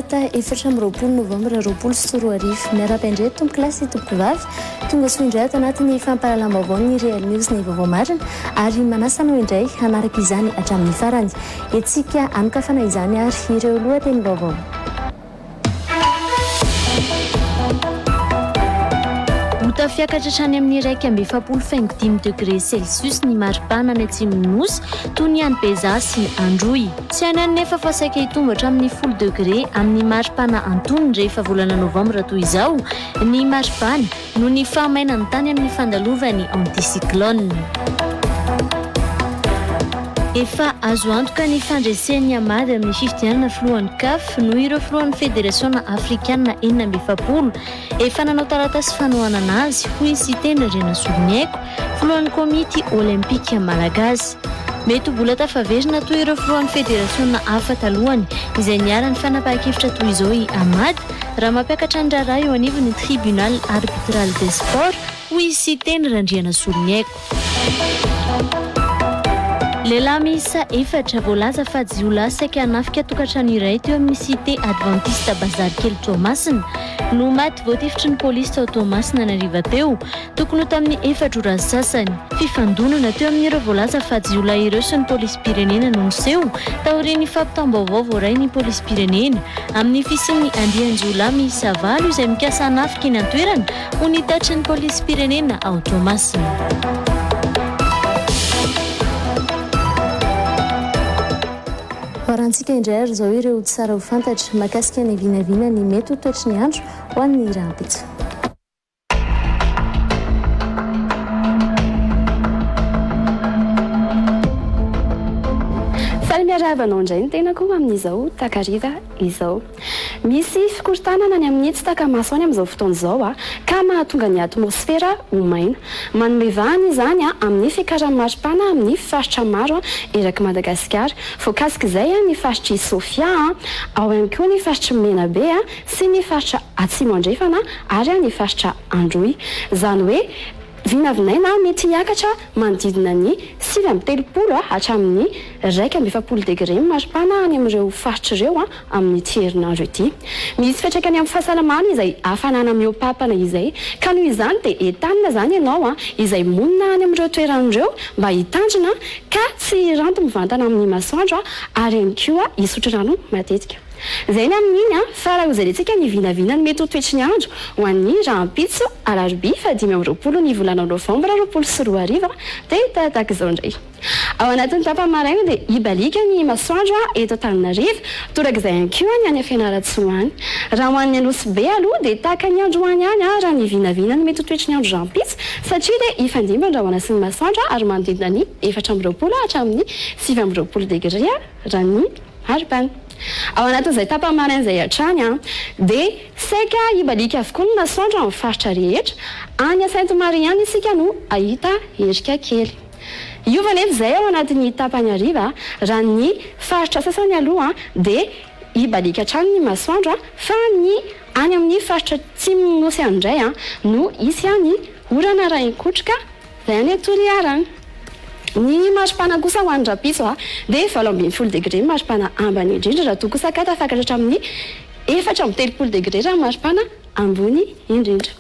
talata 4 novembre 2024 miara-pandray tompo kilasy tompo vavy tonga soa indray ato anatin'ny fampahalalam-baovao ny real news ny Vaovao Marina ary manasanao indray hanaraka izany hatramin'ny farany etsika anokafana izany ary ireo lohateny vaovao. Fiakatra hatrany amin'ny 1.5 degré Celsius ny maripana ny atsimon'ny nosy toy ny any Beza sy Androy. Tsy anany nefa fa saika hitombatra amin'ny 10 degré amin'ny maripana antonony rehefa volana novambra toy izao ny maripana noho ny fahamainany tany amin'ny fandalovany anticyclone. Efa azo antoka ny fandresen'ny amady amin'ny fifidianana filohan'ny CAF noho ireo filohan'ny Fédération Africaine 40 efa nanao taratasy fanohanana azy ho insitena renasolonaiko filohan'ny komity olympique malagasy. Mety ho bola tafaverina toy ireo filohan'ny Fédération hafa talohany izay niara-ny fanapahan-kevitra toy izao i amady raha mampiakatra ny raharaha eo anivon'ny tribunal arbitral des sports ho insitena randriana solonyaiko. Lehilahy miisa 4 voalaza fa jiolahy saika hanafika tokantrano iray teo amin'ny cité adventiste bazary kely Toamasina no maty voatifitry ny polisy tao Toamasina nariva teo tokony ho tamin'ny 4 ora sasany. Fifandonana teo amin'ireo voalaza fa jiolahy ireo sy ny polisy pirenena no niseho taorian'ny fampitam-baovao voaray ny polisy pirenena amin'ny fisian'ny andian-jiolahy miisa 9 izay mikasa hanafika eny an-toerana ho nitatry ny polisy pirenena ao Toamasina. Horantsika indray ary izao ireo tsara ho fantatra mahakasika ny vinavina ny mety ho toetry ny andro ho an'ny rahampitso. Miaravanao indray ny tenako amin'izao takariva izao. Misy fikorontanana ny amin'ny tsy takamaso any amin'izao fotoana izao ka mahatonga ny atmosfera ho maina. Manome vahana izany amin'ny fiakaran'ny maripana amin'ny faritra maro eraky Madagascar. Voakasika izay ny faritra Sofia, ao ihany koa ny faritra Menabe sy ny faritra Atsimo andrefana ary ny faritra Androy. Izany hoe vinavinaina mety hiakatra manodidina ny 7 hatramin'ny 1.7 degré maripana any amin'ireo faritra ireo amin'ny herinandro ity. Misy fiantraikany amin'ny fahasalamana izay hafanana miopapana izay ka noho izany dia entanina izany ianao izay monina any amin'ireo toeran'ireo mba hitandrina ka tsy ranto mivantana amin'ny masoandro ary ihany koa hisotro rano matetika. Izay ny amin'iny fa raha hozarentsika ny vinavina ny mety ho toetry ny andro ho an'ny rahampitso alarobia 5 ny volana novambra 2024 dia tahaka izao indray. Ao anatin'ny tapamaraina dia hibalika ny masoandro eto Antananarivo toraka izay ihany koa ny any Fianaratsoany. Raha ho an'ny Anosibe aloha dia tahaka ny andro any raha ny vinavina ny mety ho toetry ny andro rahampitso satria dia hifandimba ny rahona sy ny masoandro ary manodidina ny 4 hatramin'ny 7 degré raha ny maripana. Ao anatin'izay tapamaraina izay hatrany dia saika hibalika avokoa ny masoandro amin'ny faritra rehetra any Sainte-Mariana isika no ahita herika kely. Iova nefa izay ao anatin'ny tapany hariva raha ny faritra sasany aloha dia hibalika hatrany ny masoandro fa ny any amin'ny faritra atsimon'ny nosy andray no isy ny orana raha ikotroka izay any Toriarana. Ny maripana kosa ho an'ny rahampitso dia 20 degré maripana ambany indrindra raha toa kosa ka tafakatra hatramin'ny 4 degré raha maripana ambony indrindra.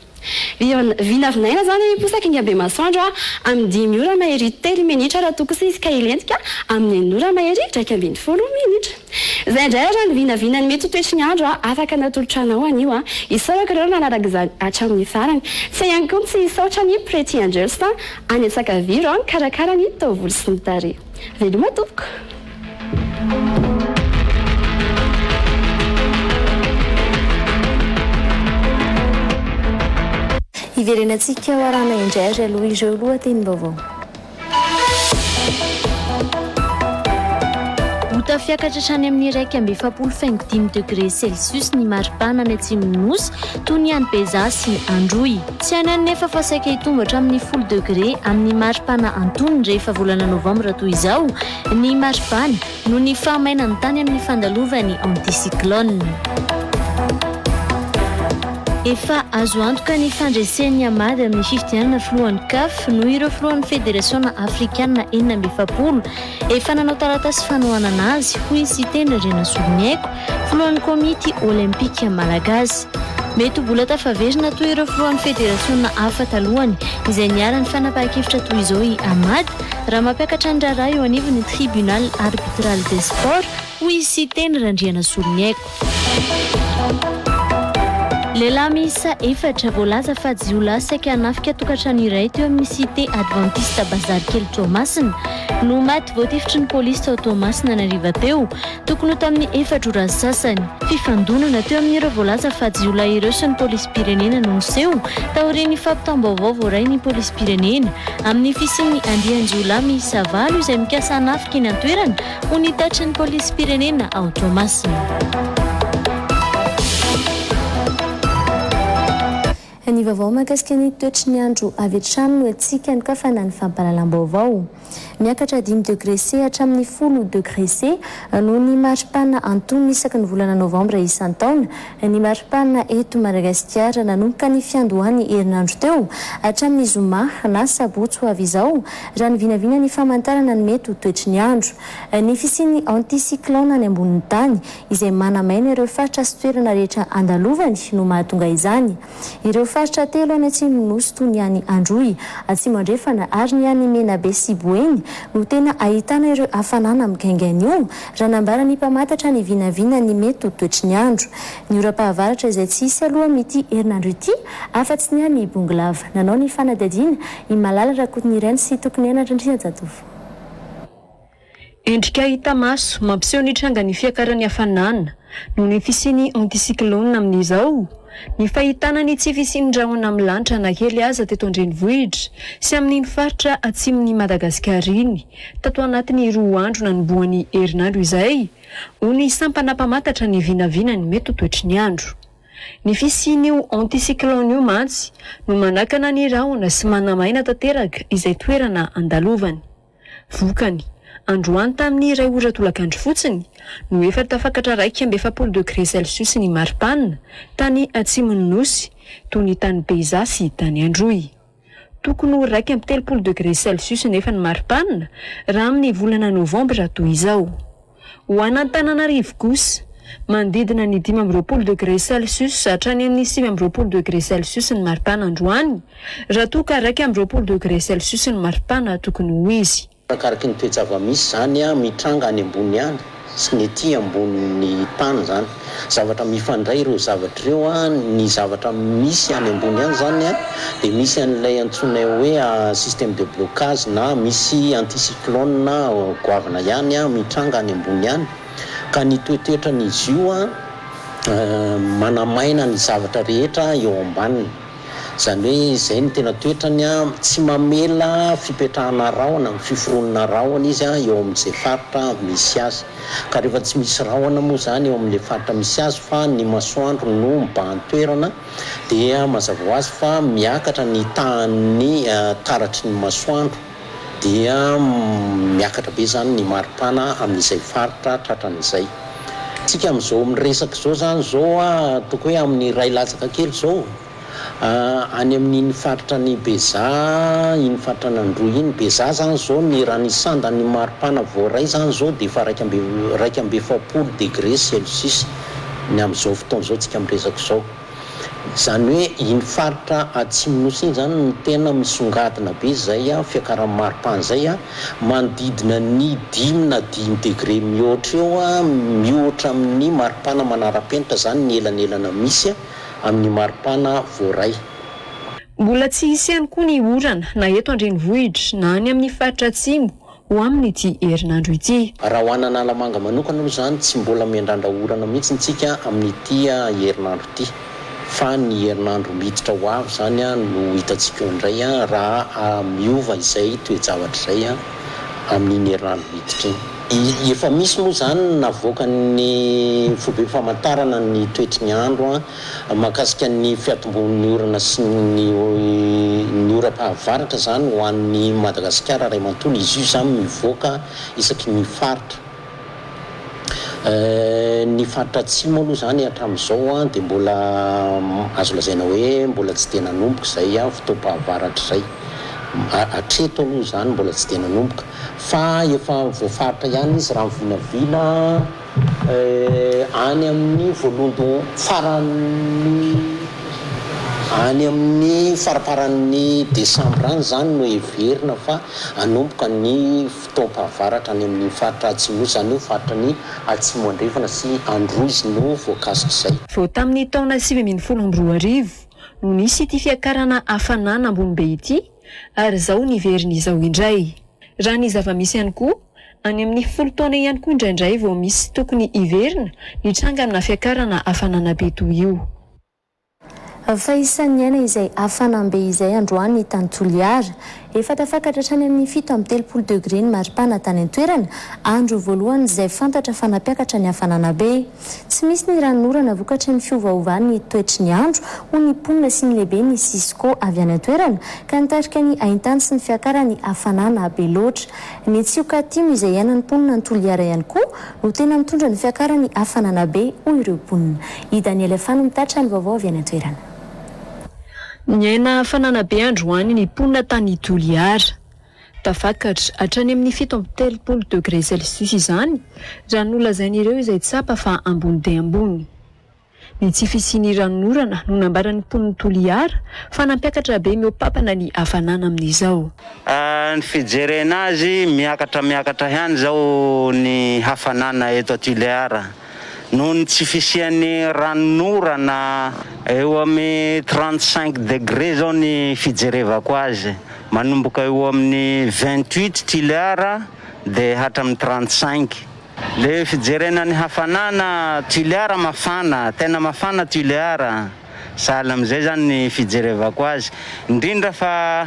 Vinavinaina izany posaka ingabe masoandro amin'ny 5 ora mahery 3 minitra raha toa kosa izy ka hilentika amin'ny 9 ora mahery 10 minitra. Izay indray raha ny vinavina ny mety ho toetry ny andro afaka natolotranao anio isaoraka ireo nanaraka izany hatramin'ny farany. Tsy ihany koa tsy isaotra ny Pretty Angels any Antsakaviro karakara ny taovolo sy ny tarehy. Veloma tompoko. Iverenantsika ho arana indray ary aloha ireo lohateny vaovao. Fiakatra hatrany amin'ny 1.5 degré Celsius ny maripana ny atsimon'ny nosy toy ny any Beza sy Androy. Tsy anany nefa fa saika hitombatra amin'ny 10 degré amin'ny maripana antonony rehefa volana novambra toy izao ny maripana noho ny fahamainany tany amin'ny fandalovany anticyclone. efa azo antoka ny fandresen'ny amady amin'ny fifidianana filohan'ny CAF no ireo filohan'ny fédération africaine enina amby efapolo efa nanao taratasy fanohanana azy ho izy tendra rena soloniaiko filohan'ny komity olympique malagasy. Mety ho bola tafaverina toy ireo filohan'ny fédération hafa talohany izay niara-ny fanapahan-kevitra toy izao i amady raha mampiakatra ny raharaha eo anivon'ny tribunal arbitral des sports ho izy tendra randriana soloniaiko. Lehilahy miisa efatra voalaza fa jiolahy saika hanafika tokantrano iray teo amin'ny cité adventiste bazary kely Toamasina no maty voatifitry ny polisy tao Toamasina nariva teo tokony ho tamin'ny 4 ora sasany. Fifandonana teo amin'ireo voalaza fa jiolahy ireo sy ny polisy pirenena no niseho taorian'ny fampitam-baovao voaray ny polisy pirenena amin'ny fisin'ny andian-jiolahy miisa 9 izay mikasa hanafika eny an-toerana ho nitatry ny polisy pirenena ao Toamasina. Ny vaovao mahakasika ny toetry ny andro avy hatrany no antsika ny kafanany fampahalalam-baovao. Miakatra 5 degré C hatramin'ny 10 degré C no ny maripana antony isaky ny volana Novembre isan-taona. Ny maripana eto Madagasikara nanomboka ny fiandohany herinandro teo hatramin'ny zoma na sabotsy ho avy izao raha ny vinavina ny famantarana ny mety ho toetry ny andro. Ny fisian'ny anticyclone any ambonin'ny tany izay manamaina ireo faritra sy toerana rehetra andalovany no mahatonga izany. Ireo faritra telo any atsimo nosy toy ny any Androy, atsimo andrefana ary ny any Menabe sy Boeny no tena ahitana ireo hafanana migaingana io raha nambara ny mpamatatra ny vinavina ny mety ho toetry ny andro. Ny ora-pahavaratra izay tsy hisy aloha amin'ity herinandro ity afa-tsy ny any Bonglava. Nanao ny fanadadiana i Malala Rakotony Ireny sy tokony anandrindrina jatovo. Endrika hita maso mampiseho ny tranga ny fiakaran'ny hafanana no ny fisian'ny anticyclone amin'izao. Ny fahitana ny tsy fisian'ny rahona amin'ny lanitra na kely aza teto an-drenivohitra sy amin'iny faritra atsimon'ny Madagascar iny tato anatin'ny 2 andro nanomboan'ny herinandro izay ho ny sampana mpamatatra ny vinavina ny mety ho toetry ny andro. Ny fisian'io anticyclone io mantsy no manakana ny rahona sy manamaina tanteraka izay toerana andalovany. Vokany androany tamin'ny 2 ora tolakandro fotsiny no efa tafakatra 1.7 degré Celsius ny maripana tany atsimon'ny nosy toy ny tany Beza sy tany Androy. Tokony ho 1.3 degré Celsius nefa ny maripana raha amin'ny volana Novembre toy izao. Ho an'Antananarivo kosa mandidina ny 15 degré Celsius hatrany amin'ny 20 degré Celsius ny maripana androany raha toa ka 20 degré Celsius ny maripana tokony ho izy. Arakaraka ny toe-java-misy zany mitranga any ambony any sy ny ety ambony tany zany zavatra mifandray ireo zavatra ireo ny zavatra misy any ambony any zany dia misy an'ilay antsoina hoe système de blocage na misy anticyclone na goavana ihany mitranga any ambony any ka ny toetoetra n'izy io manamaina ny zavatra rehetra eo ambaniny. Zany hoe izay ny tena toetrany tsy mamela fipetrahana rahona ny fiforonana rahona izy eo amin'izay faritra misy azy ka rehefa tsy misy rahona moa zany eo amin'ilay faritra misy azy fa ny masoandro no mibahan-toerana dia mazava ho azy fa miakatra ny tahan'ny taratry ny masoandro dia miakatra be zany ny maripana amin'izay faritra tratran'izay. Tsika amin'izao amin'ny resaka izao zany zao toko hoe amin'ny ray latsaka kely zao any amin'iny faritra ny Beza, iny faritra ny Androy iny Beza zany zao ny raha ny sandan'ny maripana voaray zany zao dia efa 1.7 degré Celsius ny amin'izao fotoana izao tsika miresaka izao. Zany hoe iny faritra atsimonosy iny zany no tena misongadina be zay fiakaran'ny maripana zay manodidina ny 5 na 10 degré mihoatra eo mihoatra amin'ny maripana manara-penitra zany ny elanelana misy amin'ny maripana voaray. Mbola tsy hisy ihany koa ny orana na eto an-drenivohitra na any amin'ny faritra atsimo ho amin'ity herinandro ity. Raha ho anana Alamanga manokana moa zany tsy mbola miandrandra orana mihitsy ntsika amin'ity herinandro ity fa ny herinandro miditra ho avy zany no hitantsika indray raha miova izay toe-javatra izay amin'iny herinandro miditra iny. Efa misy moa zany navoaka ny fobe famantarana ny toetry ny andro mahakasika ny fiatombon'ny orana sy ny ora-pahavaratra zany ho an'ny Madagasikara ray manontolo izy io zany mivoaka isaky ny faritra Ny faritra atsimo aloha zany hatramin'izao dia mbola azo lazaina hoe mbola tsy tena nomboka izay fotoam-pahavaratra izay. Hatreto aloha zany mbola tsy tena nomboka fa efa voafaritra ihany izy raha vinavina any amin'ny voalondo any amin'ny faraparan'ny desambra any zany no heverina fa anomboka ny fotoam-pahavaratra any amin'ny faritra atsimo zany hoe faritra ny atsimo andrefana sy androzy no voakasika izay. Vao tamin'ny taona 2012 no nisy ity fiakarana hafanana ambony be ity ary zao niverina izao indray. Raha ny zava-misy ihany koa any amin'ny 10 taona ihany koa indraindray vao misy tokony hiverina nitranga amina fiakarana hafanana be toy io. Fa isan'ny aina izay hafanambe izay androany tany Toliara efa tafakatra hatrany amin'ny 7-30 degré ny maripana tany an-toerana andro voalohany izay fantatra fa nampiakatra ny hafanana be. Tsy misy ny ranorana vokatry ny fiovaovan'ny toetry ny andro ho ny mponina sy ny lehibe ny sisko avy any an-toerana ka nitarika ny ahintany sy ny fiakarany hafanana be loatra. Ny tsioka timo izay iainan'ny mponina ny Toliara ihany koa no tena mitondra ny fiakarany hafanana be ho ireo mponina. I Daniel Efano mitatra ny vaovao avy any an-toerana. Ny aina hafanana be androany ny mponina tany Toliara. Tafakatra hatrany amin'ny 7-30 degré Celsius izany raha nolazain'ireo izay tsapa fa ambony dia ambony. Ny tsy fisian'ny ranorana no nambaran'ny mponina Toliara fa nampiakatra be miopapana ny hafanana amin'izao. Ny fijerena azy miakatra ihany zao ny hafanana eto a Toliara. Noho ny tsy fisian'ny ranorana eo amin'ny 35 degré zao ny fijerevako azy. Manomboka eo amin'ny 28 Toliara dia hatramin'ny 35. Le fijerena ny hafanana Toliara mafana, tena mafana Toliara. Sahala amin'izay zany ny fijerevako azy. Indrindra fa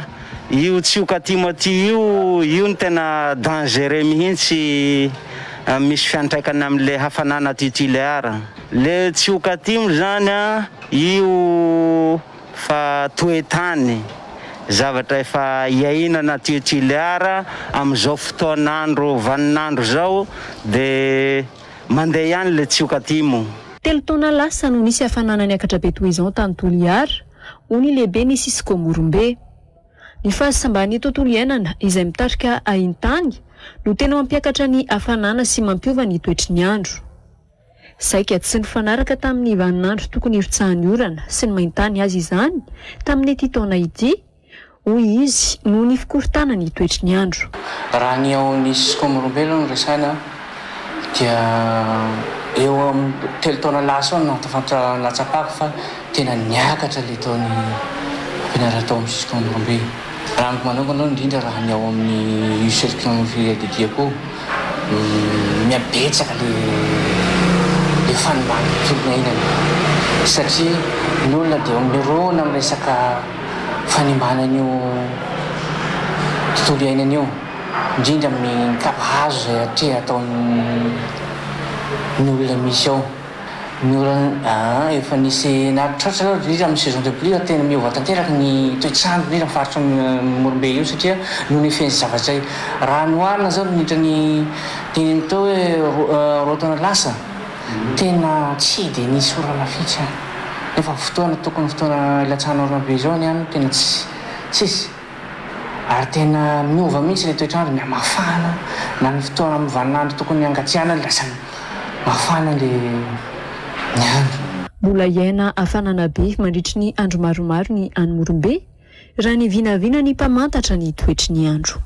io tsioka Timothy io ny tena dangereux mihitsy. Misy fiantraikany amin'le hafanana ty Toliara. Le tsioka timo zany io fa toetany zavatra efa iainana ty Toliara amin'izao fotoan'andro vaninandro zao dia mandeha ihany le tsioka timo. 3 taona lasa no nisy hafanana niakatra be toy izao tany Toliara ho ny lehibe ny Sisko Morombe. Ny fahasambany tontolo iainana izay mitarika ahintany no tena mampiakatra ny hafanana sy mampiova ny toetry ny andro. Saika tsy nifanaraka tamin'ny vaninandro tokony hiritsahan'ny orana sy ny mahintany azy izany tamin'ny ity taona ity hoy izy noho ny fikorontanana ny toetry ny andro. Raha ny ao ny Sisko Morombe aloha no resahana dia eo amin'ny 3 taona lasa ao no tafantatra latsapako fa tena niakatra le taony ampianarana tao amin'ny Sisko Morombe. Raha amiko manokana indrindra raha ny ao amin'ny cercle fiadidiako miabetsaka le fanomana firenenana satria ny olona dia mirona amin'ny resaka fanimbanan'io tontolo iainana io indrindra amin'ny kapa-hazo izay hatrea ataon'ny olona misy ao. Ny olona efa nisy nahatratra zao indrindra amin'ny saison de pluie tena miova tanteraka ny toetrandro indrindra mifaritra Morombe io satria noho ny fenzy zavatra rano arina zao nidra ny teny tao hoe 2 taona lasa tena tsy dia nisy orana fitsy nefa fotoana tokony fotoana ilatsahana orana be zao niany tena tsisy ary tena miova mihitsy le toetrandro mafana na ny fotoana amin'ny vaninandro tokony angatsiana lasa mafana le ny andro. Mbola iaina hafanana be mandritry ny andro maromaro ny any Morombe raha ny vinavina ny mpamantatra ny toetry ny andro.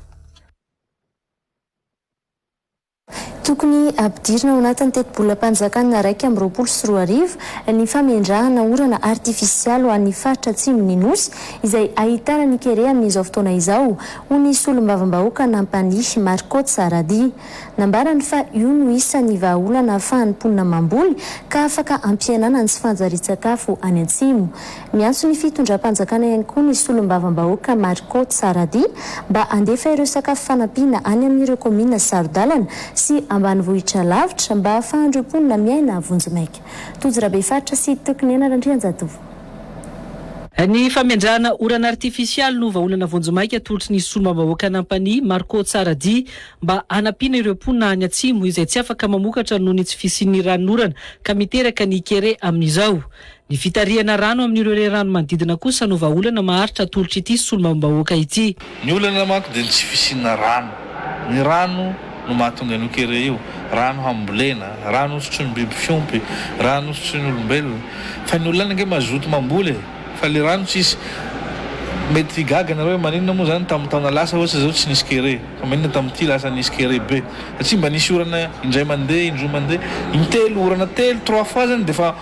Tokony ampidirina ao anatin'ny teti-bolam-panjakana 2024 ny famindrahana orana artifisialy ho an'ny faritra atsimon'ny nosy izay ahitana ny kere amin'izao fotoana izao ho ny solom-bavambahoaka nampanihy Marcotte Sarady. Nambarany fa io no isan'ny vahaolana ahafahan'ny mponina mamboly ka afaka ampiainana ny tsy fanjarian-tsakafo any Atsimo. Miantso ny fitondram-panjakana ihany koa ny solom-bavambahoaka Marcotte Sarady mba andefa ireo sakafo fanampiana any amin'ireo komina Sarodalana sy ambanivohitra lavitra mba ahafahandreo mponina miaina vonjy maika. Tozirabe faritra sy tokony enarandrianjatovo. Ny famiandrana orana artifisialy no vaolana vonjomaika atolotry ny solombabahoaka anampany Marco Tsaradi mba hanampiana ireo mponina any atsimo izay tsy afaka mamokatra noho ny tsy fisian'ny ranorana ka miteraka ny kere amin'izao. Ny fitariana rano amin'ireo rano manodidina kosa no vaolana maharitra atolotry ity solombabahoaka ity. Ny olana manko dia tsy fisiana rano. Ny rano no mahatonga ny kere io. Rano hambolena, rano sotrony biby fiompy, rano sotrony olombelona. Fa ny olana nge mazoto mamboly. Fa le rano tsisy mety gaga nareo maninona moa zany tamin'ny taona lasa ohatsy zao tsy nisy kere fa maninona tamin'ity lasa nisy kere be satria mba nisy orana indray mandeha indroa mandeha intelo orana telo 3 fois zany dia fa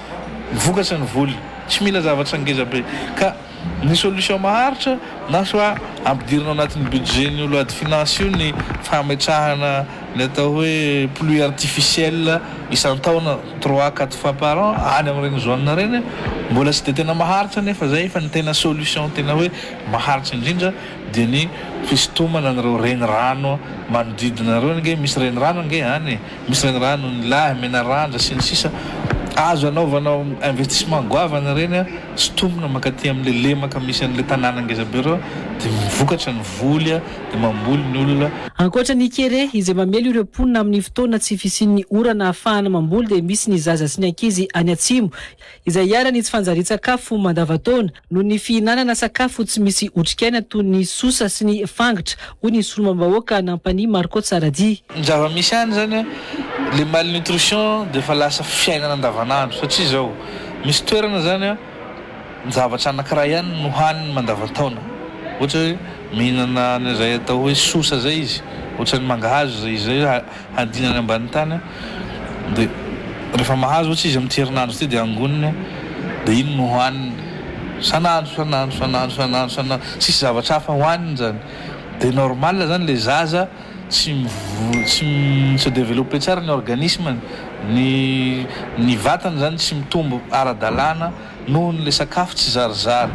vokatra ny voly tsy mila zavatra ngeza be ka ny solution maharitra na soit ampidirina anatin'ny budget ny olo ady finance io ny fametrahana ny atao hoe pluie artificielle isan-taona 3-4 fois par an any amin'ireny zone reny mbola tsy dia tena maharitra nefa zay fa ny tena solution tena hoe maharitra indrindra dia ny fisintomana an'ireo renirano manodidina reo nge misy renirano nge any misy renirano ny lahy menarandra sy ny sisa azo anaovanao investissement goavana reny sitomina makaty amin'le lemaka misy an'le tanàna ngezabe reo dia mivokatra ny voly dia mamboly ny olona. Ankoatra ny kere izay mamelo ireo mponina amin'ny fotoana tsy fisian'ny orana ahafahana mamboly dia misy ny zaza sy ny ankizy any atsimo izay iarany tsy fanjari-tsakafo mandavataona noho ny fihinanana sakafo tsy misy otrikaina toy ny sosa sy ny fangitra hoy ny solombabahoaka anampany Marco Tsaradi. Ny zava-misy any zany le malnutrition dia fa lasa fiainana andavanandro satria zao misy toerana zany ny zavatra anankiray ihany no haniny mandavataona ohatra hoe mihinana n'izay atao hoe sosa zay izy ohatra ny mangahazo zay izay hadinany ambany tany dia rehefa mahazo ohatra izy amin'ny herinandro ty dia angoniny dia iny no haniny sanandro sisy zavatra hafa hohaniny zany dia normal zany le zaza tsy développer tsara ny organisme ny vatany zany tsy mitombo ara-dalàna noho n'le sakafo tsy zarizary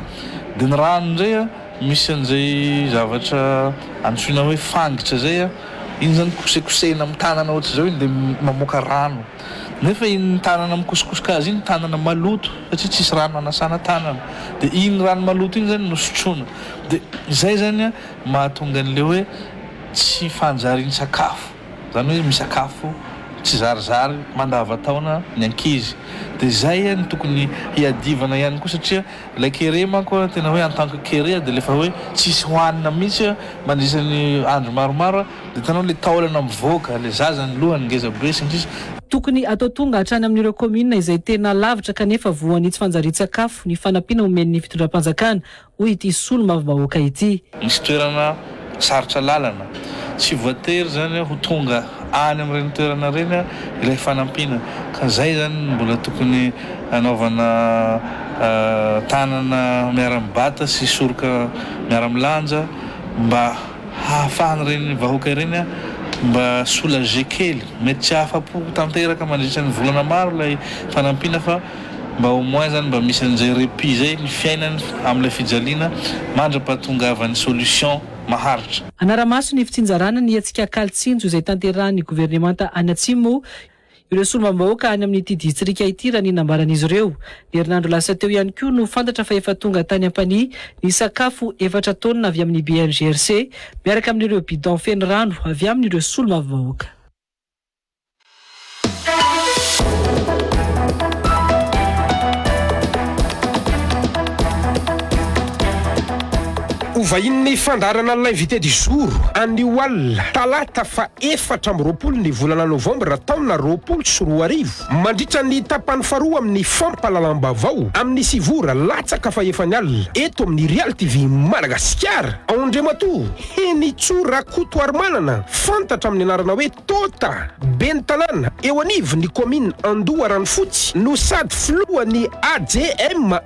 dia ny rano ndray misy an'izay zavatra antsoina hoe fangitra zay iny zany kosekosehina amin'ny tanana ohatra zao iny dia mamoaka rano nefa iny tanana mikosokosoka azy iny tanana maloto satria tsisy rano anasana tanana dia iny rano maloto iny zany no sotroina dia izay zany mahatonga an'le hoe tsy fanjariany sakafo zany hoe misakafo tsy zarizary mandavataona ny ankizy dia zay ny tokony hiadivana ihany koa satria ilay kere manko tena hoe en tant que kere dia lefa hoe tsisy hohanina mihitsy mandrisan'ny andro maromaro dia tanao le taolana mivoaka le zaza ny lohany ngezabe sy ny sisa. Tokony atao tonga hatrany amin'ireo komina izay tena lavitra kanefa voan'ny tsy fanjari-tsakafo ny fanampiana omen'ny fitondram-panjakana hoy ity solombabahoaka ity. Misy toerana sarotra lalana tsy voatery zany ho tonga any amin'ireny toerana reny ilay fanampiana ka zay zany mbola tokony anaovana tanana miara-mibata sy soroka miara-milanja mba hahafahana reny vahoaka ireny mba soulager kely mety tsy afapo tanteraka mandritra ny volana maro ilay fanampiana fa mba au moins zany mba misy an'izay répit zay ny fiainany amin'ilay fijaliana mandra-pahatongavany solution maharitra. Anaramaso ny fitsinjarana ny atsika kalitsinjo izay tanterahany gouvernemanta any atsimo ireo solombabahoaka any amin'ity distrika ity raha ny nambaran'izy ireo. Ny herinandro lasa teo ihany koa no fantatra fa efa tonga tany ampany ny sakafo 4 taonina avy amin'ny BNGRC miaraka amin'ireo bidon feno rano avy amin'ireo solombabahoaka. Ovain'ny fandaharana l'invité du jour anio alina talata fa 4 ny volana novembre taona 2024 mandritra ny tapany faharoa amin'ny fampahalalam-baovao amin'ny sivora latsaka fa efany alina eto amin'ny Real TV Madagascar Andriamatoa heny tsora kotoarmanana fantatra amin'ny anarana hoe tota ben'ny tanàna eo anivo ny commune Andoha Ranofotsy no sady filohan'ny AJMA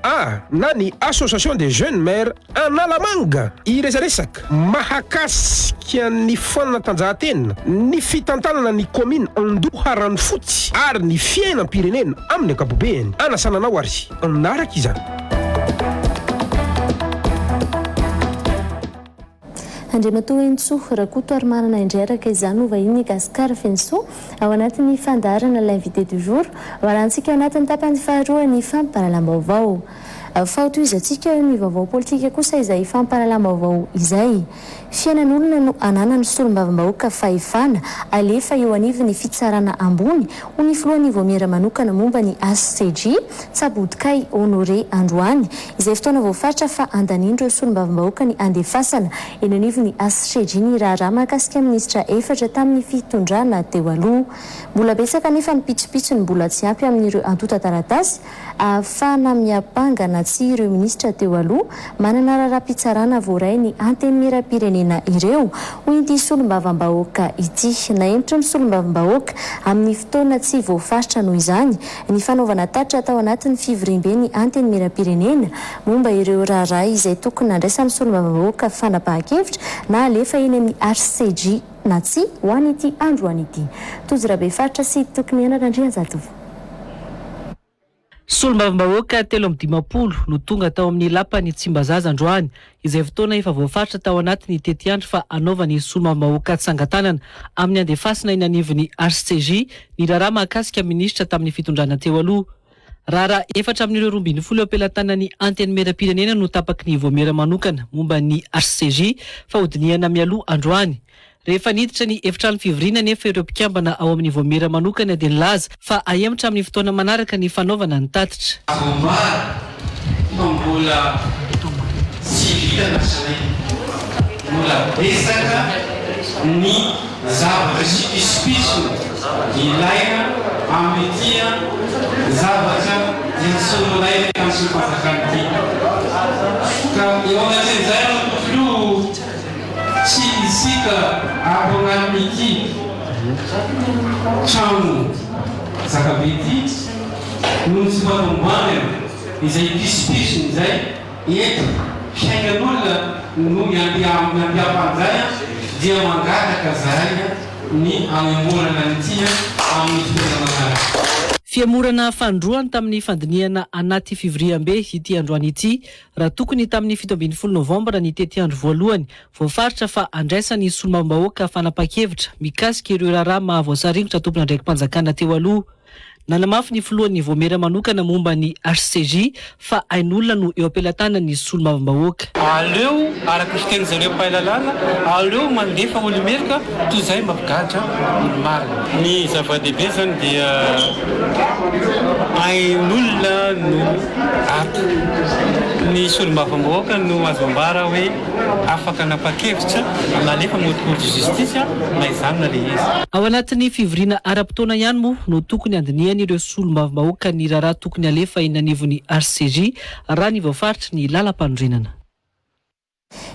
na ny association des jeunes maires Analamanga iresaresaka mahakasika ny fanatanjahantena ny fitantanana ny commune Andoha Ranofotsy ary ny fiainam-pirenena amin'ny ankapobeny anasananao ary anaraka izany. Andriamatoa Intsoa rakoto armanana indreraka izany ovahiny Gascar Fenso ao anatin'ny fandaharana l'invité du jour varantsika ao anatin'ny tapany faharoa ny fampahalalam-baovao. fahotoizantsika ny vaovao politika kosa izay fampahalalam-baovao izay fiainan'olona no anana ny solombavam-bahoaka fahefana alefa eo anivy ny fitsarana ambony ho ny filohan'ny voamera manokana momba ny ACG Tsabodikay Honoré Androany izay fotoana voafaritra fa andanindro solombavam-bahoaka ny andefasana eny anivy ny ACG ny raharaha mahakasika minisitra efatra tamin'ny fitondrana teo aloha. Mbola betsaka nefa ny pitsopitso ny mbola tsy ampy amin'ireo antota taratasy ahafahana miapangana tsy ireo minisitra teo aloha manana raharaham-pitsarana voaray ny antenimieram-pirenena ireo ho ity solombavam-bahoaka ity. Naentitra ny solombavam-bahoaka amin'ny fotoana tsy voafaritra noho izany ny fanaovana tatra tao anatin'ny fivoriam-be ny antenimieram-pirenena momba ireo raharaha izay tokony andraisan'ny solombavam-bahoaka fanapahan-kevitra na alefa eny amin'ny ACG na tsy ho an'ity andro an'ity. Tozirabe faritra sy tokony anarandria zatovo. Solombavam-bahoaka 3:20 no tonga tao amin'ny lapany Tsimbazaza androany izay fotoana efa voafaritra tao anatin'ny tetiandro fa anaovany solombavam-bahoaka tsangatanana amin'ny andefasana eny anivon'ny ACG ny raharaha mahakasika minisitra tamin'ny fitondrana teo aloha. Raharaha 412 eo ampelantanan'ny antenimieram-pirenena no tapaky ny voamera manokana momba ny ACG fa hodiniana mialoha androany. Rehefa niditra ny efitrano fivoriana nefa ireo mpikambana ao amin'ny voamera manokana dia nilaza fa ahematra amin'ny fotoana manaraka ny fanaovana ny tatitra. Mbola tsy vita na sanay mbola betsaka ny zavatra sy pisopiso ilaina amin'ity zavatra dia tsy ilaina amin'ny solombavam-bahoaka ity. Ka eo anatin'izay no tokony tsy isika aorian'ny trano zakabe ity noho tsy fatomboana izay pisopiso izay eto fiainan'olona no miampiampanjay dia mangataka zay ny amemorana nytia amin'ny fotoana manaraka. Fiamorana fandroany tamin'ny fandiniana anaty fivoriam-be ity androany ity raha tokony tamin'ny 17 Novembre ny tetiandro voalohany voafaritra fa andraisany solombavam-bahoaka fanapahan-kevitra mikasika ireo raharaha mahavoasaringotra tompona andraiki-panjakana teo aloha. Nanamafy ny filohan'ny voamera manokana momba ny ACG fa ain'olona no eo ampelantanany solombavam-bahoaka. Aleo araka ny fiteny zareo mpahalalana aleo mandefa olomerika toy izay mampigadra olo-marina. Ny zava-dehibe zany dia ain'olona no ato. Ny solombavam-bahoaka no azo ambara hoe afaka nanapa-kevitra nalefa moticour de justice na izany na le izy. Ao anatin'ny fivoriana ara-potoana ihany moa no tokony andiniany ireo solombavam-bahoaka ny raharaha tokony alefa eny anivon'ny ACG raha ny voafaritra ny lalam-pandrinana.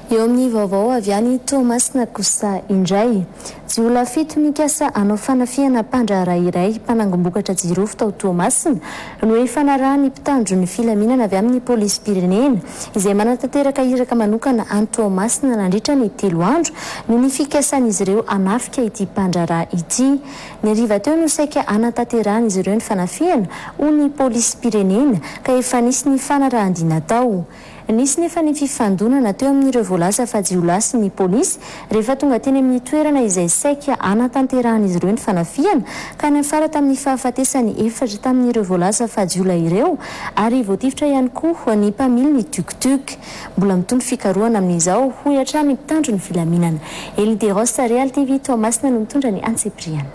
Eo amin'ny vaovao avy any Tomasina kosa indray jiolona 7 mikasa anao fanafiana mpandraharaha iray mpanangom-bokatra jirovo tao Tomasina no efa narahany mpitandro ny filaminana avy amin'ny polisy pirenena izay manatanteraka iraka manokana any Tomasina nandritra ny 3 andro no ny fikasan'izy ireo anafika ity mpandraharaha ity. Ny hariva teo no saika anatanterahany ireo ny fanafiana ho ny polisy pirenena ka efa nisy ny fanarahan-dina tao. Nisy nefa ny fifandonana teo amin'ireo voalaza fa jiolona sy ny polisy rehefa tonga teny amin'ny toerana izay saika anatanterahany ireo ny fanafiana ka nafara tamin'ny fahafatesany efatra tamin'ireo voalaza fa jiolona ireo ary voatifitra ihany koa ny mpamily ny tuk-tuk. Mbola mitondro fikarohana amin'izao ho hatrany mpitandro ny filaminana. Elideros Real TV Tomasina no mitondra ny Antsipriana.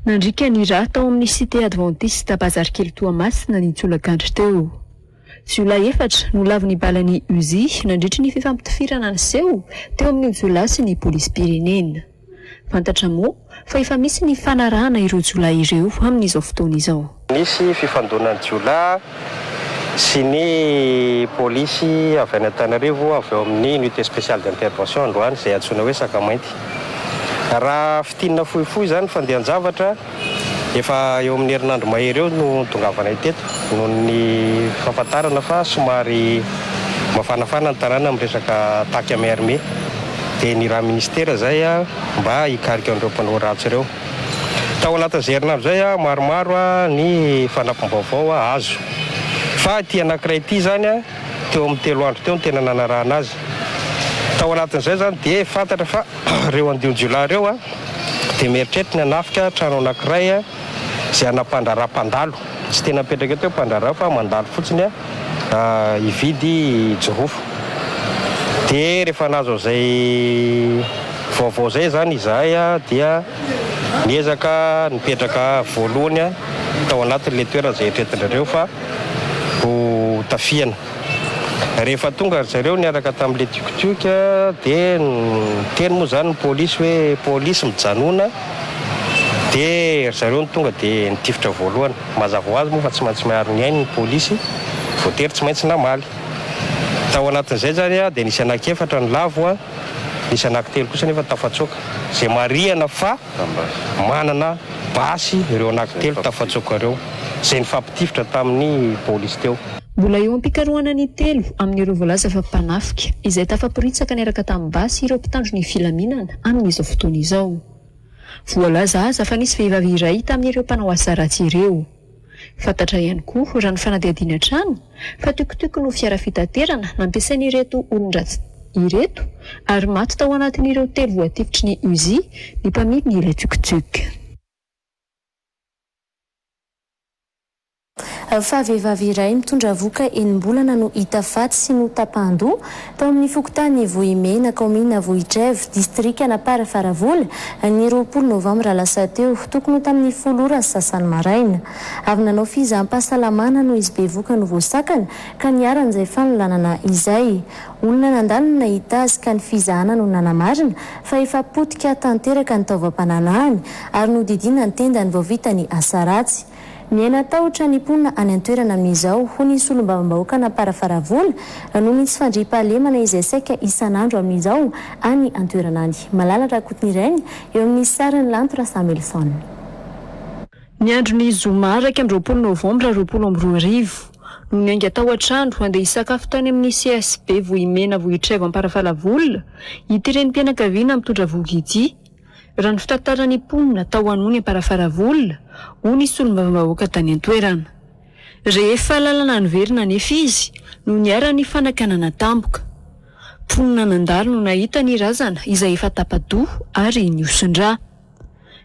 Nandrika ny raha tao amin'ny cité adventiste Bazarikely Toamasina ny tsolakandro teo. Jiolona efatra no lavy ny balany uzy nandritra ny fifampitifirana ny seho teo amin'ny jiolona sy ny polisy pirenena. Fantatra moa fa efa misy ny fanarahana ireo jiolona ireo amin'izao fotoana izao. Nisy fifandonan'ny jiolona sy ny polisy avy any Antananarivo avy eo amin'ny unité spécial d'intervention androany izay antsoina hoe sakamainty. Raha fitinana fohifohy zany fandehan-javatra efa eo amin'ny herinandro mahery eo no tongavanay teto noho ny fahafantarana fa somary mafanafana ny tanàna amin'ny resaka taky amin'ny armée dia ny raha ministera zay mba hikarika an'ireo mpanao ratsy ireo. Tao anatin'izay herinandro zay maromaro ny fanampim-baovao azo fa ity anankiray ity zany teo amin'ny 3 andro teo no tena nanarahana azy. Tao anatin'izay zany dia fantatra fa ireo andion-jiolahy ireo dia mieritreritra ny anafika trano anankiray izay anampandaraha-pandalo. Tsy tena apetraka teo mpandraraha fa mandalo fotsiny hividy jirofo. Dia rehefa nazo izay vaovao zay zany izahay dia niezaka nipetraka voalohany tao anatin'ilay toerana izay etretinareo fa ho tafiana. Rehefa tonga zareo niaraka tamin'ilay tiokotioka dia teny moa zany ny polisy hoe polisy mijanona. Dia zareo ny tonga dia nitifitra voalohany. Mazava ho azy moa fa tsy maintsy miaro ny ainy ny polisy, voatery tsy maintsy namaly. Tao anatin'izay zany dia nisy anankefatra ny lavo, nisy anankitelo kosa nefa tafatsoaka. Izay marihana fa manana basy ireo anankitelo tafatsoaka ireo, izay nifampitifitra tamin'ny polisy teo. Mbola eo ampikarohana ny telo amin'ireo voalaza fa mpanafika izay tafaporitsaka niaraka tamin'ny basy ireo mpitandro ny filaminana amin'izao fotoana izao. Voalaza aza fa nisy vehivavy iray tamin'ireo mpanao asa ratsy ireo. Fantatra ihany koa raha ny fanadihadiana trano fa tiokotiko no fiara fitaterana nampiasain'ireto olon-dratsy ireto ary maty tao anatin'ireo telo voatifitry ny uzy ny mpamily ny ilay tiokotiko. Fa vehivavy iray mitondra voka enim-bolana no hita faty sy no tapahan-doha tao amin'ny fokontany Vohimena, kaomina Vohitrevy, distrika Anaparafaravola ny 20 Novembre lasa teo, tokony tamin'ny 10 ora sasany maraina. Avy nanao fizaham-pahasalamana no izy be voka no voasakana ka niaran'izay fanolanana izay. Olona nandalo nahita azy ka ny fizahana no nanamarina fa efa potika tanteraka ny taovam-pananahany ary nodidina ny tenda ny voavita ny asa ratsy. Niaina tahotra ny mponina any an-toerana amin'izao ho nisy olom-bavam-bahoaka Anaparafaravola no nisy fandriam-pahalemana izay saika isan'andro amin'izao any an-toerana any. Malalatra Kotinirainy eo amin'ny sarany lantora Samuelson. Ny andron'ny zoma raika amin'ny 20 Novembre 2022 no niainga tao an-trandro andeha hisakafo tany amin'ny CSB Vohimena Vohitrevy Amparafaravola ity renim-pianakaviana mitondra voky ity. Raha ny fitantarany mponina tao anony Amparafaravola ho nisy olom-bavam-bahoaka tany an-toerana. Rehefa lalana niverina nefa izy no niara-ny fanakanana tampoka. Mponina nandalo no nahita ny razana izay efa tapadoha ary niosin-drà.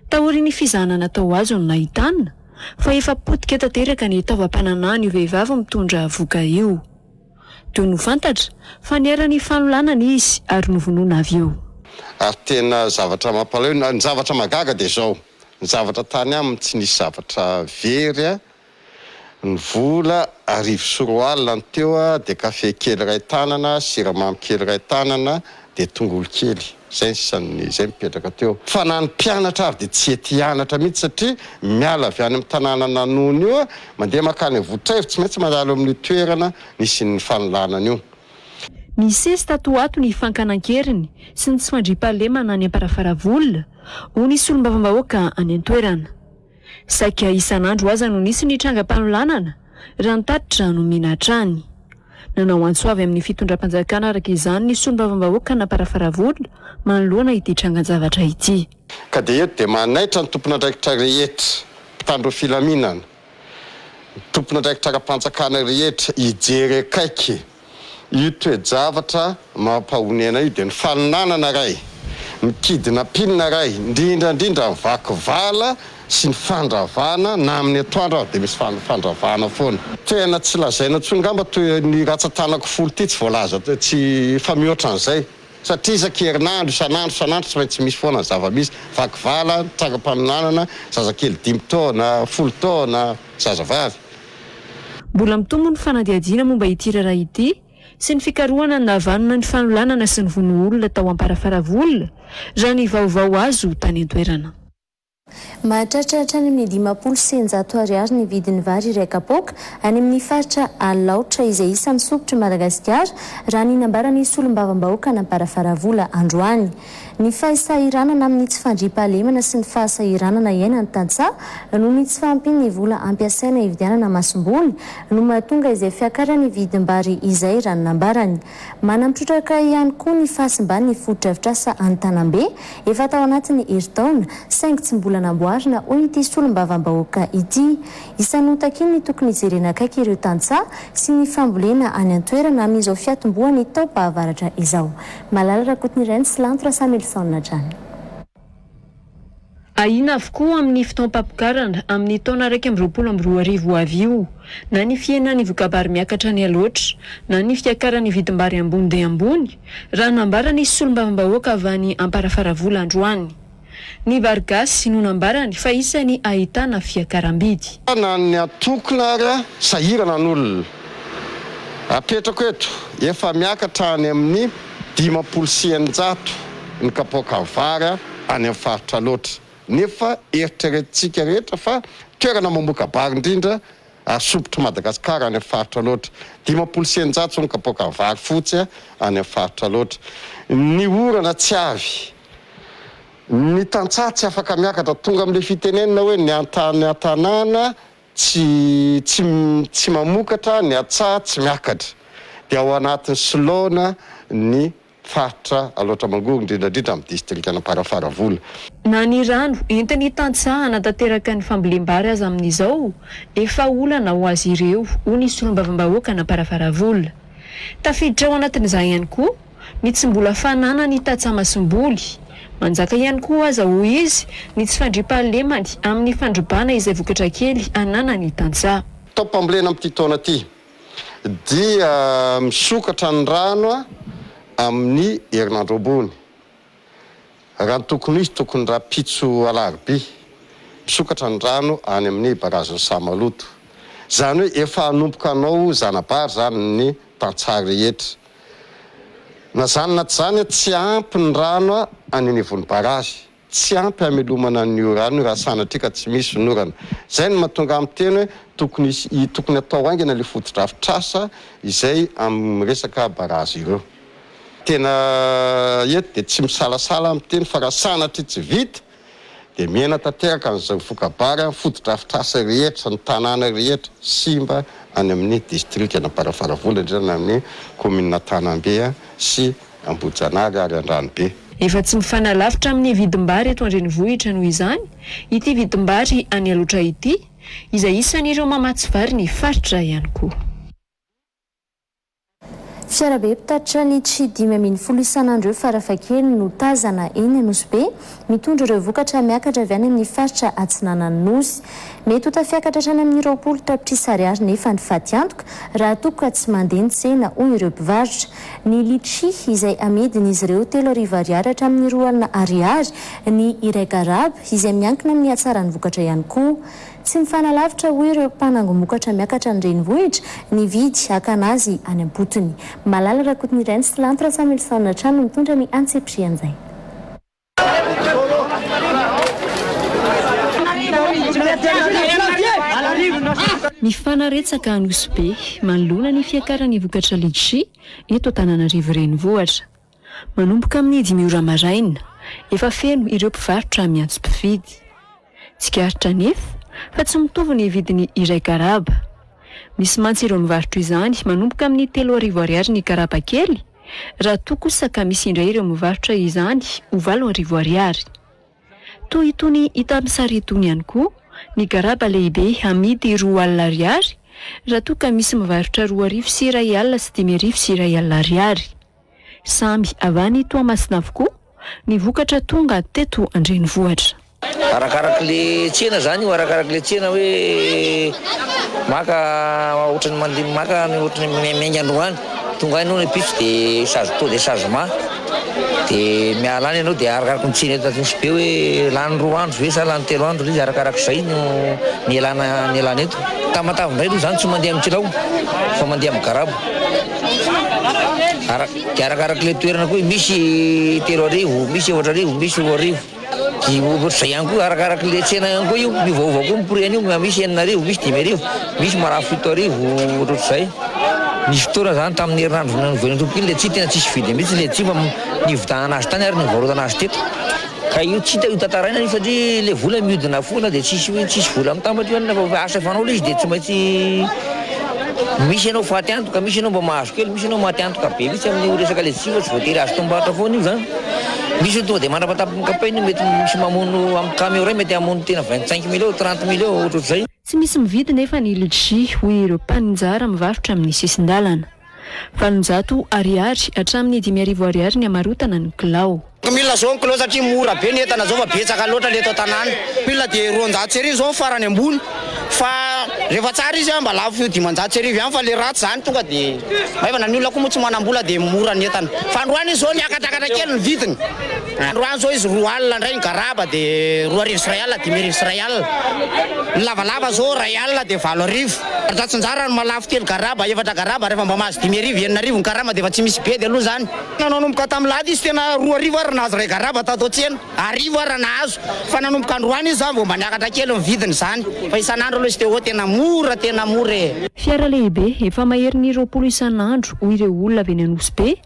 Taorian'ny fizahana natao azy no nahitana fa efa potika tanteraka ny taovam-pananahany io vehivavy mitondra voka io. Toy no fantatra fa niara-ny fanolanana izy ary novonoana avy eo. Ary tena zavatra mampalahelo, ny zavatra magaga dia zao, ny zavatra tany aminy tsy nisy zavatra very, ny vola arivo sy roa alina ny teo dia kafe kely iray tanana, siramamy kely iray tanana dia tongolo kely. Zay mipetraka teo. Fa na ny mpianatra ary dia tsy ety hianatra mihitsy satria miala avy any amin'ny tanàna nanony io mandeha makany Vohitrevy tsy maintsy mandalo amin'ny toerana nisy ny fanolanana io. Nisesy tato ato ny fankanan-keriny sy ny tsy fandriam-pahalemana any Amparafaravola ho nisy olom-bavam-bahoaka any an-toerana. Saika isan'andro aza no nisy ny trangam-panolanana raha nitatitra no minatra any. Nanao antso avy amin'ny fitondram-panjakana araka izany nisy olom-bavam-bahoaka any Amparafaravola manoloana ity trangan-javatra ity. Ka dia eto dia manaitra ny tompon'andraikitra rehetra mpitandro filaminana, tompon'andraikitra ara-panjakana rehetra hijery akaiky io toe-javatra mampahonena io dia ny fanonanana ray, mikidina pinina ray, indrindra ny vakivala sy ny fandravana na amin'ny atoandro dia misy fandravana foana. Tena tsy lazaina intsony ngamba toy ny ratsan-tanako folo ity tsy voalaza tsy fa mihoatra an'izay satria isan-kerinandro isan'andro tsy maintsy misy foana ny zava-misy vakivala, trangam-panonanana, zazakely 5 taona, 10 taona, zazavavy. Mbola mitombo ny fanadihadiana momba ity raharaha ity sy ny fikarohana ny navanona ny fanolanana sy ny vono olona tao Amparafaravola raha ny vaovao azo tany an-toerana. Mahatratra any amin'ny 500 ariary ny vidin'ny vary iray kapoaka any amin'ny faritra Alaotra izay isan'ny sokotry Madagascar raha ny nambarany solom-bavam-bahoaka Amparafaravola androany. Ny fahasahiranana amin'ny tsy fandriam-pahalemana sy ny fahasahiranana iainany tantsaha no ny tsy fahampiany vola ampiasaina hividianana masom-boly no mahatonga izay fiakarany vidim-bary izay raha ny nambarany. Manampitrotraka ihany koa ny fahasimban'ny foto-drafitrasa Antanambe efa tao anatin'ny herintaona saingy tsy mbola namboarina hoy ity solom-bavam-bahoaka ity. Isan'otaky ny tokony hijerena akaiky ireo tantsaha sy ny fambolena any an-toerana amin'izao fiatomboany tao-pahavaratra izao. Malalatra Kotinirainy sy lantora Samuelson na trany. ahina avokoa amin'ny fotoam-pamokarana amin'ny taona 2024 avy io, na ny fiainan'ny vokabary miakatra ny aloatra, na ny fiakaran'ny vidim-bary ambony dia ambony, raha nambarany solombavam-bahoaka avy any Amparafara androany. Ny vary gasy no nambarany fa isany ahitana fiakaram-bidy. Na ny atokona ary sahirana n'olona. Apetrako eto, efa miakatra any amin'ny 500 ny kapoaka vary any amin'ny faritra loatra. Nefa eritreretintsika rehetra fa toerana mamoaka bary indrindra asopotra Madagascar any amin'ny faritra loatra. 500 ny kapoaka vary fotsy any amin'ny faritra loatra. Ny orana tsy avy. Ny tantsaha tsy afaka miakatra tonga amin'ilay fitenenina hoe ny antanana tsy mamokatra, ny atsaha tsy miakatra. Dia ao anatin'ny Silona ny faritra aloatra mangoro indrindrandrindra amin'ny distrikta Amparafara. Na ny rano entin'ny tantsaha natateraka ny fambolem-bary azy amin'izao, efa olana ho azy ireo, ho ny solombavam-bahoaka Amparafara. Tafiditra ao anatin'izay ihany koa, mitsimbola fanana ny tatsamasomboly. Manjaka ihany koa aza ho izy ny tsy fandriam-pahalemany amin'ny fandrobana izay vokatra kely ananany tantsaha. Taopambolena amin'ity taona ity dia misokatra ny rano amin'ny herinandro ambony. Raha ny tokony izy tokony raha pitso alarobia. Misokatra ny rano any amin'ny baraziny Samaloto. Zany hoe efa hanompoka anao zanabary zany ny tantsaha rehetra. Na zany na tsy zany tsy ampy ny rano any anivon'ny barazy. Tsy ampy hamelomana ny rano raha sanatria ka tsy misy norana. Zay no mahatonga amin'ny teny hoe tokony atao haingana ilay foto-drafitrasa izay amin'ny resaka barazy ireo. Tena eto dia tsy misalasala amin'ny teny fa raha sanatria tsy vita dia miaina tanteraka an'izay vokabary foto-drafitrasa rehetra, ny tanàna rehetra simba any amin'ny distrikta Amparafara indrindra amin'ny commune Tanambe sy Ambojanary ary Andranobe. Efa tsy mifanalavitra amin'ny vidim-bary eto an-drenivohitra noho izany, ity vidim-bary any aloatra ity, izay isan'ireo mamatsy vary ny faritra ihany koa. Fiarabe mpitatitra ny tsy 510 isan'andro eo farafakely no tazana eny Anosy mitondra ireo vokatra miakatra avy any amin'ny faritra Atsinanan'ny Nosy. Mety ho tafiakatra hatrany amin'ny 20 tapitrisa ariary nefa ny faty antoka raha toka tsy mandeha ny tsena hoy ireo mpivarotra. Ny litchi izay amidin'izy ireo 3 ariary hatramin'ny 2 ariary, ny iregarab izay miankina amin'ny hatsaran'ny vokatra ihany koa. Tsy mifanalavitra hoy ireo mpanangomokatra miakatra ny renivohitra ny vidy akanazy any am-potony. Malala rakotiny iray ny Silantra Samuelson na trano mitondra ny antsepsian'izay. Mifanaretsaka Anosy be manoloana ny fiakaran'ny vokatra litchi eto Antananarivo renivohitra. Manomboka amin'ny 5 ora maraina, efa feno ireo mpivarotra miantso mpividy. Tsikaritra nefa fa tsy mitovy ny vidiny iray karaba. Misy mantsy ireo mivarotra izany manomboka amin'ny 3 ariary ny karaba kely, raha toa kosa ka misy indray ireo mivarotra izany ho 4 ariary. Toy itony hita amin'ny sary itony ihany koa, ny karaba lehibe amidy 2 ariary, raha toa ka misy mivarotra 2 sy 1 alina sy 5 sy 1 ariary. Samby avany Toamasina avokoa ny vokatra tonga teto an-drenivohitra. Arakaraka le tsena zany, arakaraka le tsena hoe maka ohatrany mandeha maka ohatrany miainga androany tonga anao ny pitso dia sazy to dia changement dia miala any ianao dia arakaraka ny tsena eto Anosy be hoe lany 2 andro ve sa lany 3 andro izy arakaraka izay no ny elana eto. Tamatavy indray aloha zany tsy mandeha amin'ny kilao fa mandeha amin'ny garabo. Dia arakaraka le toerana koa misy 3 arivo, misy 4 arivo, misy 2 arivo. Ohatr'izay ihany koa arakaraka le tsena ihany koa io miovaova koa miporeny io, misy 4 arivo, misy 5 arivo, misy marafo 7 arivo ohatr'izay. Nisy fotoana zany tamin'ny herinandro voalohany tompony le tsy tena tsisy vidy mihitsy le tsy fa nivitahana azy tany ary nivarotana azy teto. Ka io tsy hita io tantaraina io satria le vola mihodina foana dia tsisy vola mitambatra io fa asa fanao izy dia tsy maintsy misy ianao faty antoka, misy ianao mba mahazo kely, misy ianao maty antoka be mihitsy amin'ny resaka le tsy tsy voatery azo tombatra foana io zany. Misy tonga dia mandrapatapy ny kapainy mety misy mamono amin'ny camion iray mety hamono tena 25 millions 30 millions ohatr'izay. Tsy misy mividy nefa ny litchi hoy ireo mpaninjara mivarotra amin'ny sisin-dalana. Valonjato ariary hatramin'ny 5,000 ariary ny amarotana ny kilao. Mila zao kilao satria mora be ny entana zao fa betsaka loatra le eto tanàna. Mila dia 200 serivo zao farany ambony. Fa rehefa tsara izy mba lafo 500 serivo ihany fa le ratsy zany tonga dia maivana ny olona koa moa tsy manambola dia mora ny entana. Fa androany izy zao niakatakatra kely ny vidiny. Androany zao izy 2 alina indray ny garaba dia 2 arivo sy 1 alina 5 arivo sy 1 alina. Lavalava zao 1 alina dia 4 arivo. Arjatsinjara ny malafo kely garaba 4 garaba rehefa mba mahazo 5 arivo 9 arivo ny garaba dia efa tsy misy be dia aloha zany. Nanomboka tamin'ny lady izy tena 2 arivo ary nahazo ray garaba tato tsena. Arivo ary nahazo. Fa nanomboka androany izy zany vao mba niakatra kely ny vidiny zany. Fa isan'andro aloha izy teo tena mora e. Fiara lehibe efa mahery ny 20 isan'andro ho ireo olona avy any Anosy Be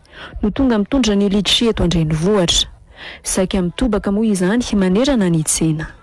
no tonga mitondra ny litry eto an-drenivohitra. Saika mitobaka moa izany manerana ny tsena.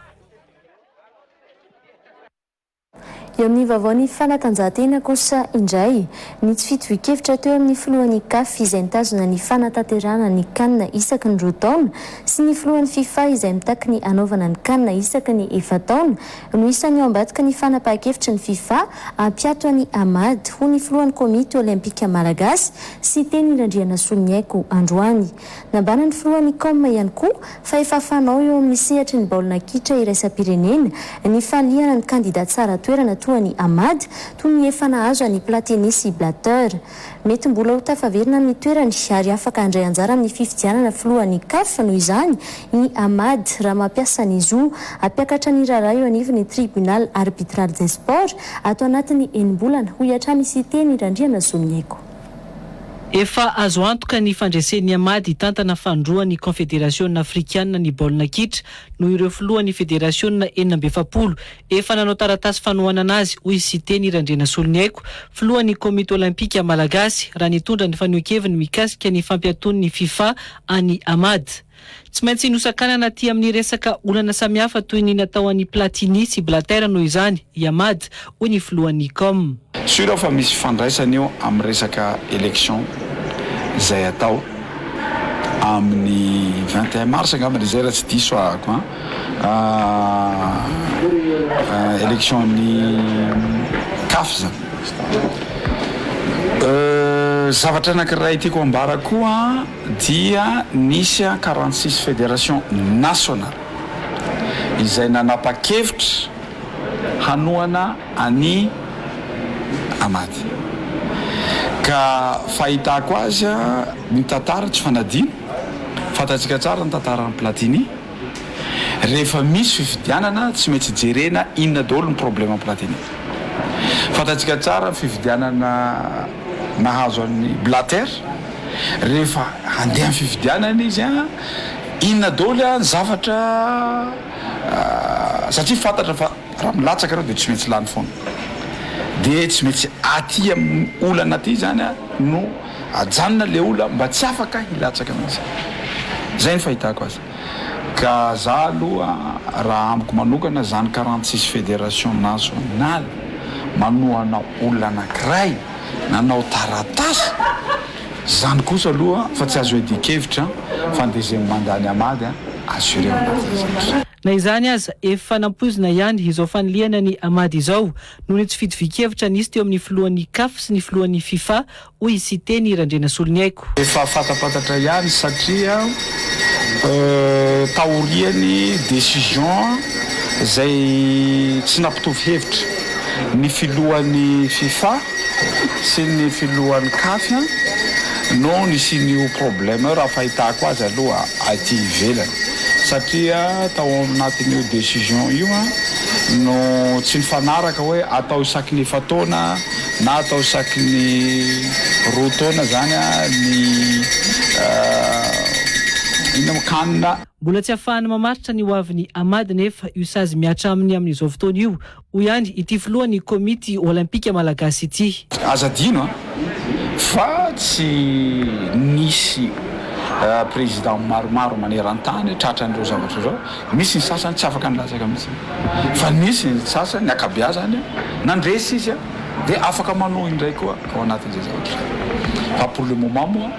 Eo amin'ny vaovao fanatanjahantena kosa indray ny tsy fitovi-kevitra teo amin'ny filohan'ny CAF izay mitazona ny fanatanterahana ny CAN isaky ny 2 taona sy ny filohan'ny FIFA izay mitaky ny anaovana ny CAN isaky ny 4 taona no isan'ny ao ambadika ny fanapahan-kevitra ny FIFA ampiato any Amady ho ny filohan'ny komity olimpika malagasy sy teny irandriana solonyaiko androany. Nambana ny filohan'ny COM ihany koa fa efa fanao eo amin'ny sehatry ny baolina kitra iraisam-pirenena ny falihana ny kandidat tsara toerana ny Amady toy ny efa nahazo any Platini sy Blatter. Mety mbola ho tafaverina ny toerany ary afaka handray anjara amin'ny fifidianana filohan'ny CAF noho izany ny Amady raha mampiasa ny zo ampiakatra ny raharaha eo anivon'ny tribunal arbitral des sports ato anatin'ny enimbolana ho iatrany sy teny irandriana solonyaiko. Efa azo antoka ny fandresen'ny Amady hitantana fandroan'ny Confédération africaine ny baolina kitra no ireo filohan'ny Fédération 47 efa nanao taratasy fanohana anazy hoy sy teny irandrena solonyaiko filohan'ny komité olimpika malagasy raha nitondra ny fanehoan-keviny mikasika ny fampiaton'ny FIFA any Amady. Tsy maintsy nosakana anaty amin'ny resaka olana samihafa toy ny natao any Platini sy Blatter noho izany i Amady hoy ny filohan'ny COM. Sura fa misy fandraisana eo amin'ny resaka élection izay atao amin'ny 21 mars angambany izay raha tsy diso ahako élection ny CAF zany. Zavatra anankiray tiako ambara koa dia nisy 46 fédération nationale izay nanapa-kevitra hanohana any Amady. Ka fahitako azy ny tantara tsy fanadino fantatsika tsara ny tantara ny Platini rehefa misy fifidianana tsy maintsy jerena inona daholo ny problème Platini. Fantatsika tsara fifidianana nahazo any Blatter rehefa handeha amin'ny fifidianana izy inona daholo ny zavatra satria fantatra fa raha milatsaka ireo dia tsy maintsy lany foana. Dia tsy maintsy aty amin'ny olana aty zany no ajanona le olona mba tsy afaka hilatsaka amin'izy. Zay ny fahitako azy. Ka za aloha raha amiko manokana zany 46 fédération nationale manohana olona anankiray nanao taratasy zany kosa aloha fa tsy azo edikevitra fandezeny mandany Amady assuré anazy. Na izany aza efa nampoizina ihany izao faniliana ny Amady izao noho ny tsy fitovy-kevitra nisy teo amin'ny filohan'ny CAF sy ny filohan'ny FIFA hoy sy teny irandrena solonyaiko. Efa fatapatatra ihany satria taoriany décision izay tsy nampitovy hevitra ny filohan'ny FIFA sy ny filohan'ny CAF no nisy ny problème raha fahitako azy aloha aty ivelany. Satria tao anatin'io décision io no tsy nifanaraka hoe atao isaky ny 4 taona na atao isaky ny 2 taona zany ny kanina. Mbola tsy ahafahana mamaritra ny hoavin'ny Amady nefa io sazy miatra aminy amin'izao fotoana io ho ihany ity filohan'ny komity olimpika malagasy ity. Azadino fa tsy nisy président maromaro maneran-tany tratran'ireo zavatra zao misy ny sasany tsy afaka nilatsaka mihitsy fa nisy ny sasany akabeazany nandresy izy dia afaka manohy indray koa ao anatin'izay zavatra. Fa pour le moment moa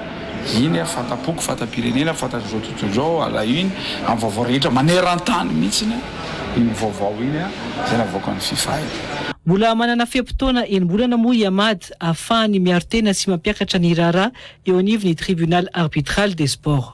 iny fatapoko fatapirenena fantatro tontolo zao ala iny amin'ny vaovao rehetra maneran-tany mihitsy iny vaovao iny zay navoaka ny FIFA. Mbola manana fiam-potoana enim-bolana moa i Amady ahafahany miaro tena sy mampiakatra ny raharaha eo anivon'ny tribunal arbitral des sports.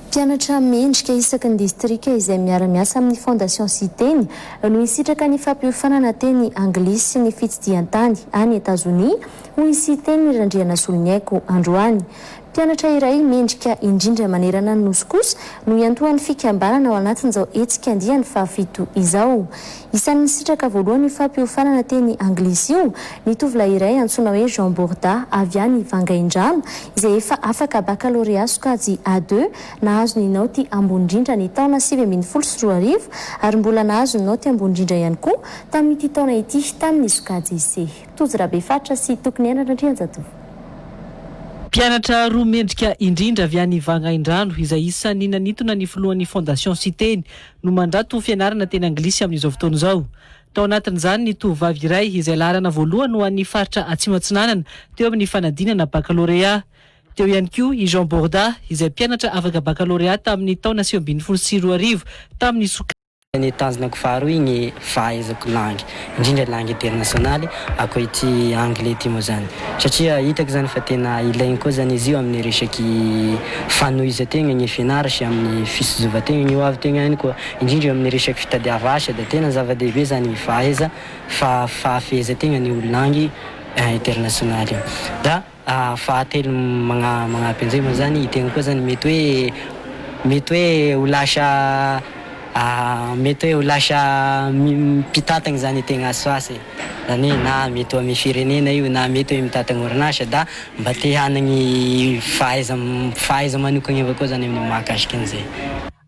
Mpianatra mendrika isaky ny distrika izay miara-miasa amin'ny fondation Siteny no hisitraka ny fampiofanana teny anglisy sy ny fitsidihan-tany any Etazonia ho Siteny randriana solonyaiko androany. Mpianatra iray mendrika indrindra manerana ny nosy kosa no iantohan'ny fikambanana ao anatin'izao hetsika andiany fahafito izao. Isan'ny sitraka voalohany ny fampiofanana teny anglisy io ny tovolahy iray antsoina hoe Jean Borda avy any Vangaindrano izay efa afaka baccalauréat sokajy A2 nahazo ny naoty ambondrindra ny taona 2012 ary mbola nahazo ny naoty ambondrindra ihany koa tamin'ity taona ity tamin'ny sokajy C. Tojo Rabefatra sy tokony Andrianjatovo. Mpianatra roa mendrika indrindra avy any Vangaindrano izay isan'ny nanintona ny filohan'ny fondation Siteny no mandrato fianarana teny anglisy amin'izao fotoana izao. Tao anatin'izany ny tovovavy iray izay laharana voalohany ho an'ny faritra Atsimatsinanana teo amin'ny fanadinana baccalauréat. Teo ihany koa i Jean Borda izay mpianatra afaka baccalauréat tamin'ny taona 2012 tamin'ny ny tanjonako faharoa igny fahaizako langy indrindra langy internationaly ako ity anglais ity moa zany satria hitako zany fa tena ilaigny koa zany izy io amin'ny resaky fanohizategna ny fianara sy amin'ny fisozovategna ny hoavitegna ihany koa indrindra amin'ny resaky fitadiava asa da tena zava-dehibe zany fahaiza fahafehizategna ny olo langy internationaly da fahatelo magnampy an'izay moa zany itegna koa zany mety hoe ho lasa mety hoe ho lasa mpitatagna zany tegna asoasy zany na mety ho amin'ny firenena io na mety hoe mitatagna orinasa da mba te hanagny fahaiza manokagna avao koa zany amin'ny mahakasika an'izay.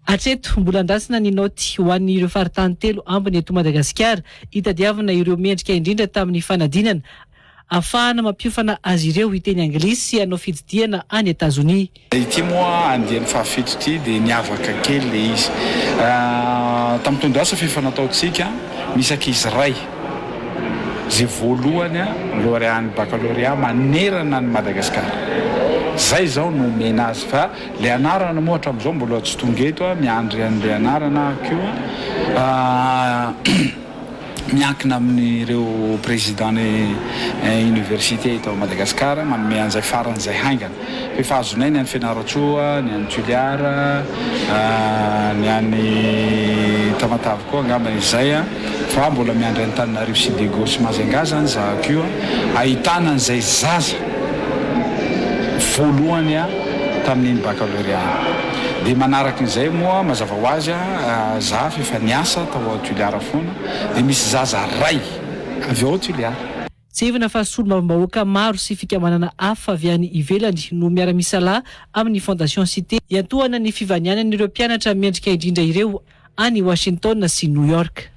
Hatreto mbola andasina ny naoty ho an'ireo faritany telo ambiny eto Madagascar hitadiavana ireo mendrika indrindra tamin'ny fanadinana afahana mampiofana azy ireo hiteny anglisy sy hanao fididiana any Etazonia. Ity moa andiany fahafito ity dia niavaka kely le izy. Tamin'ny tondo asa fifanataotsika misy ankizy ray zay voalohany lauréat baccalauréat manerana ny Madagascar. Zay zao no mena azy fa le anarana moa hatramin'izao mbola tsy tonga eto miandry an'le anarana akeo miankina amin'ireo président université eto Madagascar manome an'izay faran'izay haingana efa azonay ny an'ny Fianaratsoa, ny an'ny Tuliara, ny an'ny Tamatavy koa angambany izay fa mbola miandry Antananarivo sy Dego sy Mazanga zany za akeo ahitana an'izay zaza voalohany tamin'iny baccalauréat. Dia manaraka an'izay moa mazava ho azy za efa niasa tao Tuliara foana dia misy zaza ray avy ao Tuliara. Tsevina fa solombavam-bahoaka maro sy fikamanana hafa avy any ivelany no miara-misalahy amin'ny fondation Cité iantohana ny fivanianan'ireo mpianatra mendrika indrindra ireo any Washington sy New York.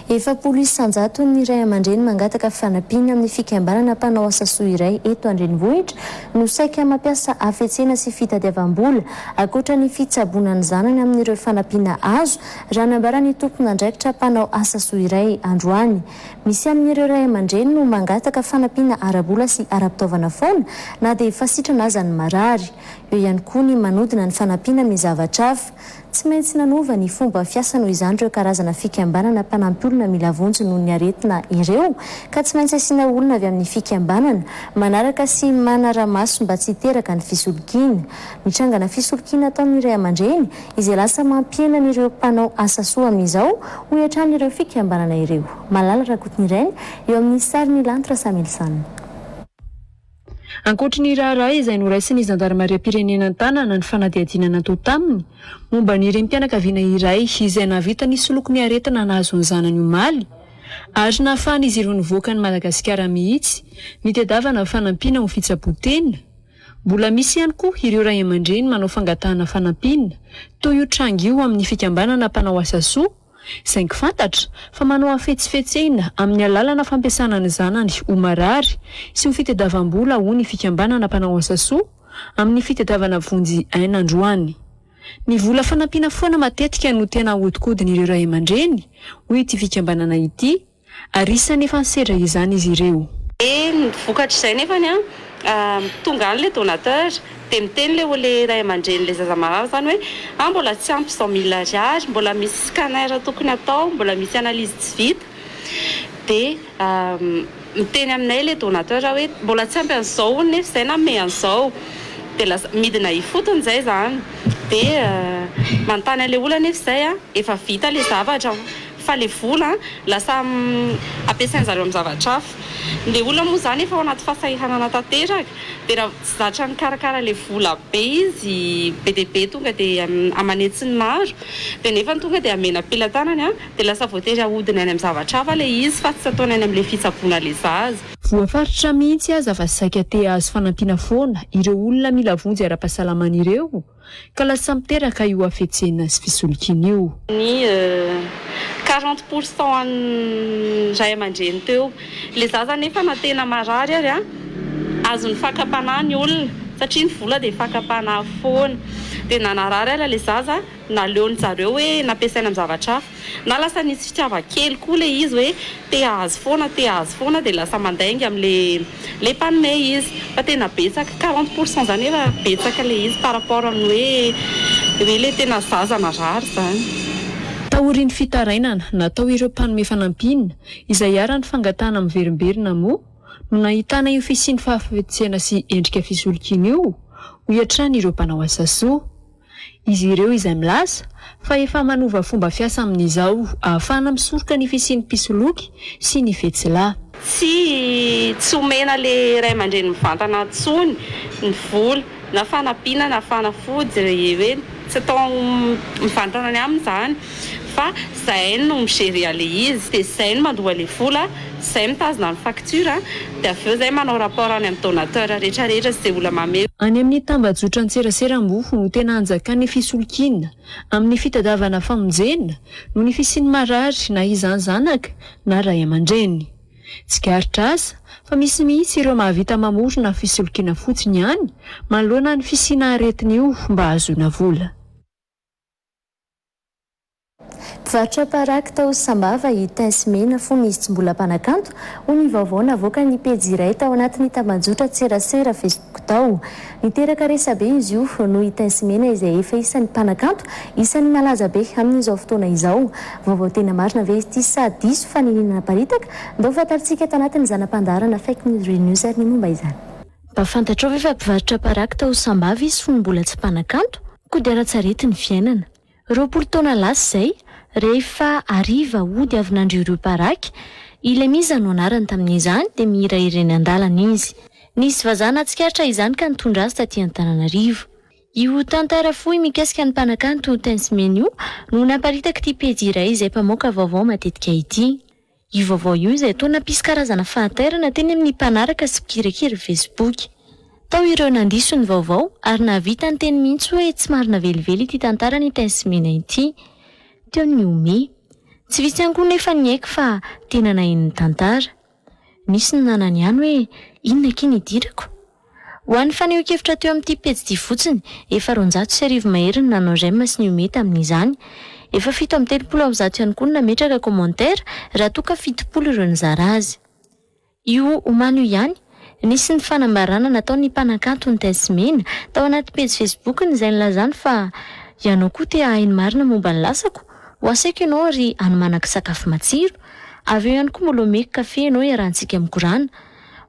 Efa polisi sanjato ny iray aman-dreny mangataka fanampiana amin'ny fikambanana mpanao asa soa iray eto andrenivohitra no saika mampiasa afetsena sy fitadiavam-bola ankoatra ny fitsaboana ny zanany amin'ireo fanampiana azo raha nambarany tompona andraikitra mpanao asa soa iray androany. Misy amin'ireo iray aman-dreny no mangataka fanampiana ara-bola sy ara-pitaovana foana na dia efa sitrana aza ny marary. Eo ihany koa ny manodina ny fanampiana amin'ny zavatra hafa. Tsy maintsy nanova ny fomba fiasa noho izany ireo karazana fikambanana mpanampy olona mila vonjy noho ny aretina ireo ka tsy maintsy asiana olona avy amin'ny fikambanana manaraka sy manara-maso mba tsy hiteraka ny fisolokiana. Mitrangana fisolokiana ataon'ny iray aman-dreny izay lasa mampiena n'ireo mpanao asa soa amin'izao ho iatran'ireo fikambanana ireo. Malala rakotiny ireny eo amin'ny sariny lanitra Samelsan. Ankoatra ny raharaha izay noraisin'ny zandarmaria-pirenena an-tanana ny fanadihadinana atao taminy momba ny renim-pianakaviana iray izay nahavita ny soloko ny aretina nahazo ny zanany omaly ary nahafahana izy ireo nivoaka ny Madagasikara mihitsy nitadiavana fanampiana ho fitsaboatena. Mbola misy ihany koa ireo ray aman-dreny manao fangatahana fanampiana toy io trango io amin'ny fikambanana mpanao asa soa saingy fantatra fa manao afetsifetsena amin'ny alalana fampiasana ny zanany ho marary sy ho fitadiavam-bola ho ny fikambanana mpanao asa soa amin'ny fitadiavana vonjy ain'androany. Ny vola fanampiana foana matetika no tena ahodikodin'ireo ray aman-dreny ho ity fikambanana ity ary isany efa nisedra izany izy ireo. Ny vokatra izay nefany tonga an'le donateur dia miteny le ray aman-dreny le zaza marary zany hoe mbola tsy ampy 100 000 ariary, mbola misy scanner tokony atao, mbola misy analyse tsy vita dia miteny aminay le donateur hoe mbola tsy ampy an'izao nefa izay na me an'izao dia lasa midina ifotony izay zany dia manontany an'ilay olona nefa izay efa vita le zavatra fa le vola lasa ampiasainy zareo amin'ny zavatra hafa le olona moa zany efa ao anaty fahasahiranana tanteraka dia raha tsy zatra nikarakara le vola be izy be dia be tonga dia amanetsiny maro dia nefa tonga dia amena pilatanany dia lasa voatery ahodiny any amin'ny zavatra hafa le izy fa tsy ataony any amin'ilay fitsaboana le zaza. Voafaritra mihitsy aza fa saika te azo fanampiana foana ireo olona mila vonjy ara-pahasalamana ireo ka lasa miteraka io afetsena sy fisolokiana io. Ny 40% any ray aman-dreny teo le zaza nefa na tena marary ary azony fakapanahy ny olona satria ny vola dia fakapanahy foana dia nanarary ala le zaza na leony zareo hoe nampiasaina amin'ny zavatra hafa na lasa nisy fitiava-kely koa le izy hoe te ahazo foana dia lasa mandainga amin'le mpanome izy fa tena betsaka 40% zany efa betsaka le izy par rapport amin'ny hoe le tena zaza marary zany. Taoriany fitarainana natao ireo mpanome fanampiana izay arany fangatana miverimberina moa no nahitana io fisiany fahafatesana sy endrika fisolokiana io ho iatrany ireo mpanao asa soa. Izy ireo izay milaza fa efa manova fomba fiasa amin'izao ahafahana misoroka ny fisiany mpisoloky sy ny fetsilahy. Tsy omena le ray aman-dreny mivantana tsony ny vola na fanampiana na fanafody hoe tsy atao mivantana ny aminy zany fa zay no migeria le izy dia zay no mandoa le vola zay mitazona ny facture dia avy eo zay manao rapport any amin'ny donateur rehetrarehetra sy zay olona mameo. Any amin'ny tambajotra an-tserasera-mbofo no tena anjakany fisolokiana amin'ny fitadiavana famonjena no ny fisiany marary na izany zanaka na ray aman-dreny. Tsy garitra aza fa misy mihitsy ireo mahavita mamorona fisolokiana fotsiny ihany manoloana ny fisiana aretina io mba ahazoana vola. Mpivarotra paraky tao sambava hitansimena fony izy tsy mbola mpanakanto ho ny vaovao navoaka ny pejy iray tao anatin'ny tambajotra tserasera Facebook tao. Niteraka resabe izy io no hitansimena izay efa isan'ny mpanakanto isan'ny malaza be amin'izao fotoana izao. Vaovao tena marina ve ity sa diso faninana naparitaka ndao fantaritsika tao anatin'ny zanam-pandaharana fake news news ary ny momba izany. Mba fantatrao ve fa mpivarotra paraky tao sambava izy fony mbola tsy mpanakanto kodiaran-tsarety ny fiainana. 20 taona lasa izay rehefa ariva ody avy nandro ireo paraky ilay miza no anarany tamin'izany dia mihira ireny andalana izy. Nisy vazana tsikaritra izany ka nitondra azy taty Antananarivo. Io tantara fohy mikasika ny mpanakanto tansimena io no naparitaka ity pejy iray izay mpamoaka vaovao matetika ity. Io vaovao io izay toa nampisy karazana fahaterana teny amin'ny mpanaraka sy mpikirakira Facebook. Tao ireo nandiso ny vaovao ary nahavita ny teny mihitsy hoe tsy marina velively ity tantara ny tansimena ity. Teo ny ome. Tsy visy ihany koa nefa ny haiko fa tena nahin'ny tantara. Nisy ny nanany ihany hoe inona kiny idirako. Ho an'ny faneho-kevitra teo amin'ity pejy ity fotsiny efa 400 mahery ny nanao j'aime sy ny ome tamin'izany. Efa 730 ihany koa ny nametraka commentaire raha toa ka 70 ireo nizara azy. Io omano ihany nisy ny fanambarana nataon'ny mpanakanto ny tansimena tao anaty pejy Facebook izay nilazany fa ianao koa te hahainy marina momba ny lasako ho asaiko ianao ary hanomanako sakafo matsiro avy eo ihany koa mbola omeko kafe ianao iarahantsika mikorana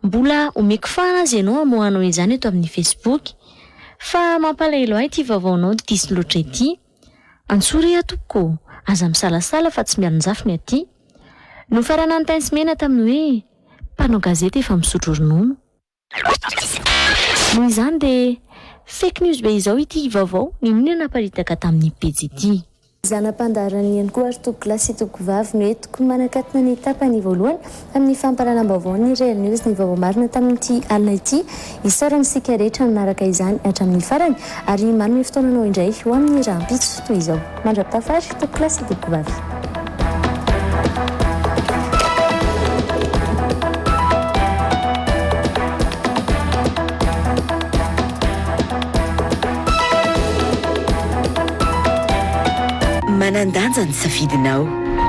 mbola omeko fana azy ianao amohanao izany eto amin'ny Facebook fa mampalahelo ahy ity vaovaonao diso loatra ity antsory atoko aza misalasala fa tsy mialonjafiny aty no farana ny tansimena tamin'ny hoe mpanao gazety efa misotro ronono. Noho izany dia fake news be izao ity vaovao ninona naparitaka tamin'ny pejy ity. Zanam-pandaharana ihany koa ary toko gasy toko vavy no etoko manakatona ny tapany voalohany amin'ny fampalalam-baovao ny real news ny vaovao marina tamin'ity alina ity isaorany sika rehetra manaraka izany hatramin'ny farany ary manome fotoananao indray ho amin'ny rahampitso toy izao mandrapitafary toko gasy toko vavy. Manandanja ny safidinao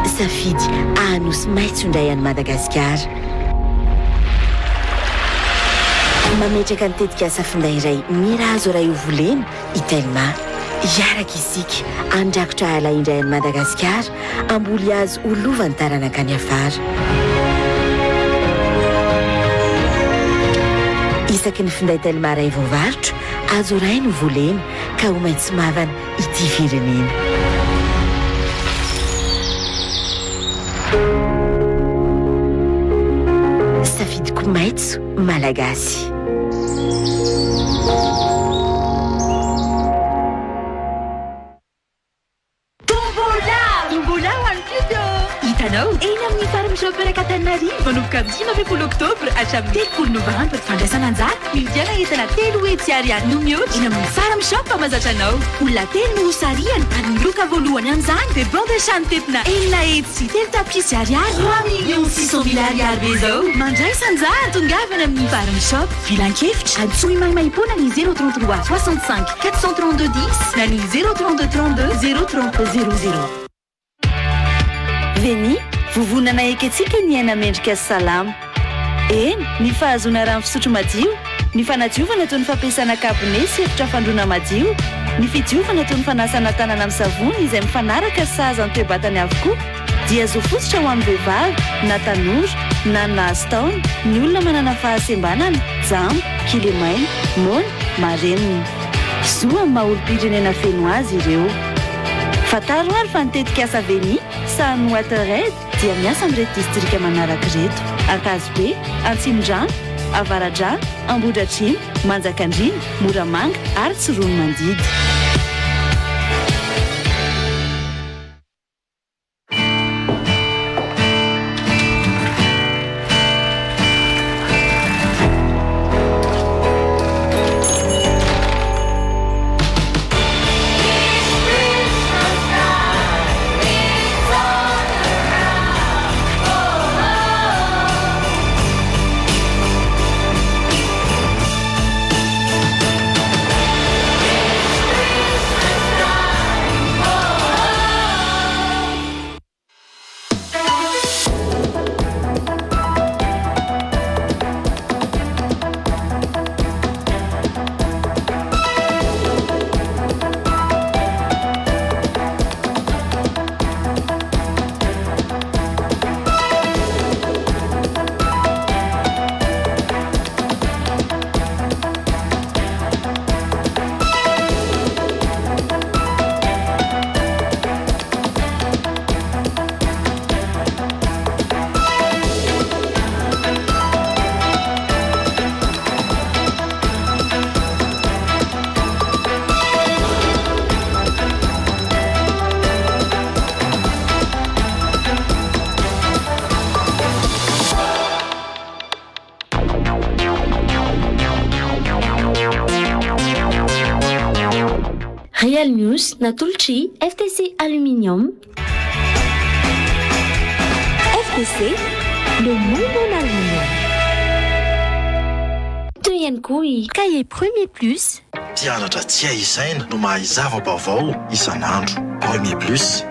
safidy anosy maitso indray any Madagascar. Mametraka ny tetika safinday iray mirazo iray ho volena itelma iaraka isika andrakotra ala indray any Madagascar amboly azy ho lovany taranaka any afara. isaky ny finday telmaray voavarotra azo ray no volena ka ho maintsy mavana ity firenena. Safidiko maitso malagasy. Hitanao eny amin'ny farm shop Rakatanarivo manomboka 19 oktobra hatramin'ny 8 novembre fandraisana anjara mividiana entana telo hetsy ariary no mihoatra eny amin'ny farm shop mahazatra anao olona telo no hosariana ary ny loka voalohany amin'izany dia bon de chambre tetina enina hetsy sy telo tapisy ariary 3,600,000 ariary be zao mandraisa anjara tongavana amin'ny farm shop vilan-kefitra antsoy maimaimpona ny 033 65 432 10 na ny 032 32 030 00. Veni, vovonana eketsika ny aina mendrika salama. Eny, ny fahazona rano fisotro madio, ny fanadiovana toy ny fampiasana kabone sy efitra fandroana madio, ny fidiovana toy ny fanasana tanana amin'ny savony izay mifanaraka sahaza ny toe-batany avokoa, dia zo fototra ho amin'ny vehivavy, na tanora, na nahazo taona, ny olona manana fahasembanana, jamba, kilemaina, mona, marenina. Zo amin'ny maha-olom-pirenena feno azy ireo. Fataro ary fa nitetika asa Veni, sahany Waterred dia miasa amin'irety distrika manaraka reto: Ankazobe, Antsimondrano, Avaradrano, Ambohidratrimo, Manjakandriana, Moramanga ary Tsirono Mandidy. Real News natolotry FTC Aluminium. FTC, le monde en aluminium. Toy ihany koa i cahier Premier Plus. Mpianatra tsy aizaina no mahay zava-baovao isan'andro. Premier Plus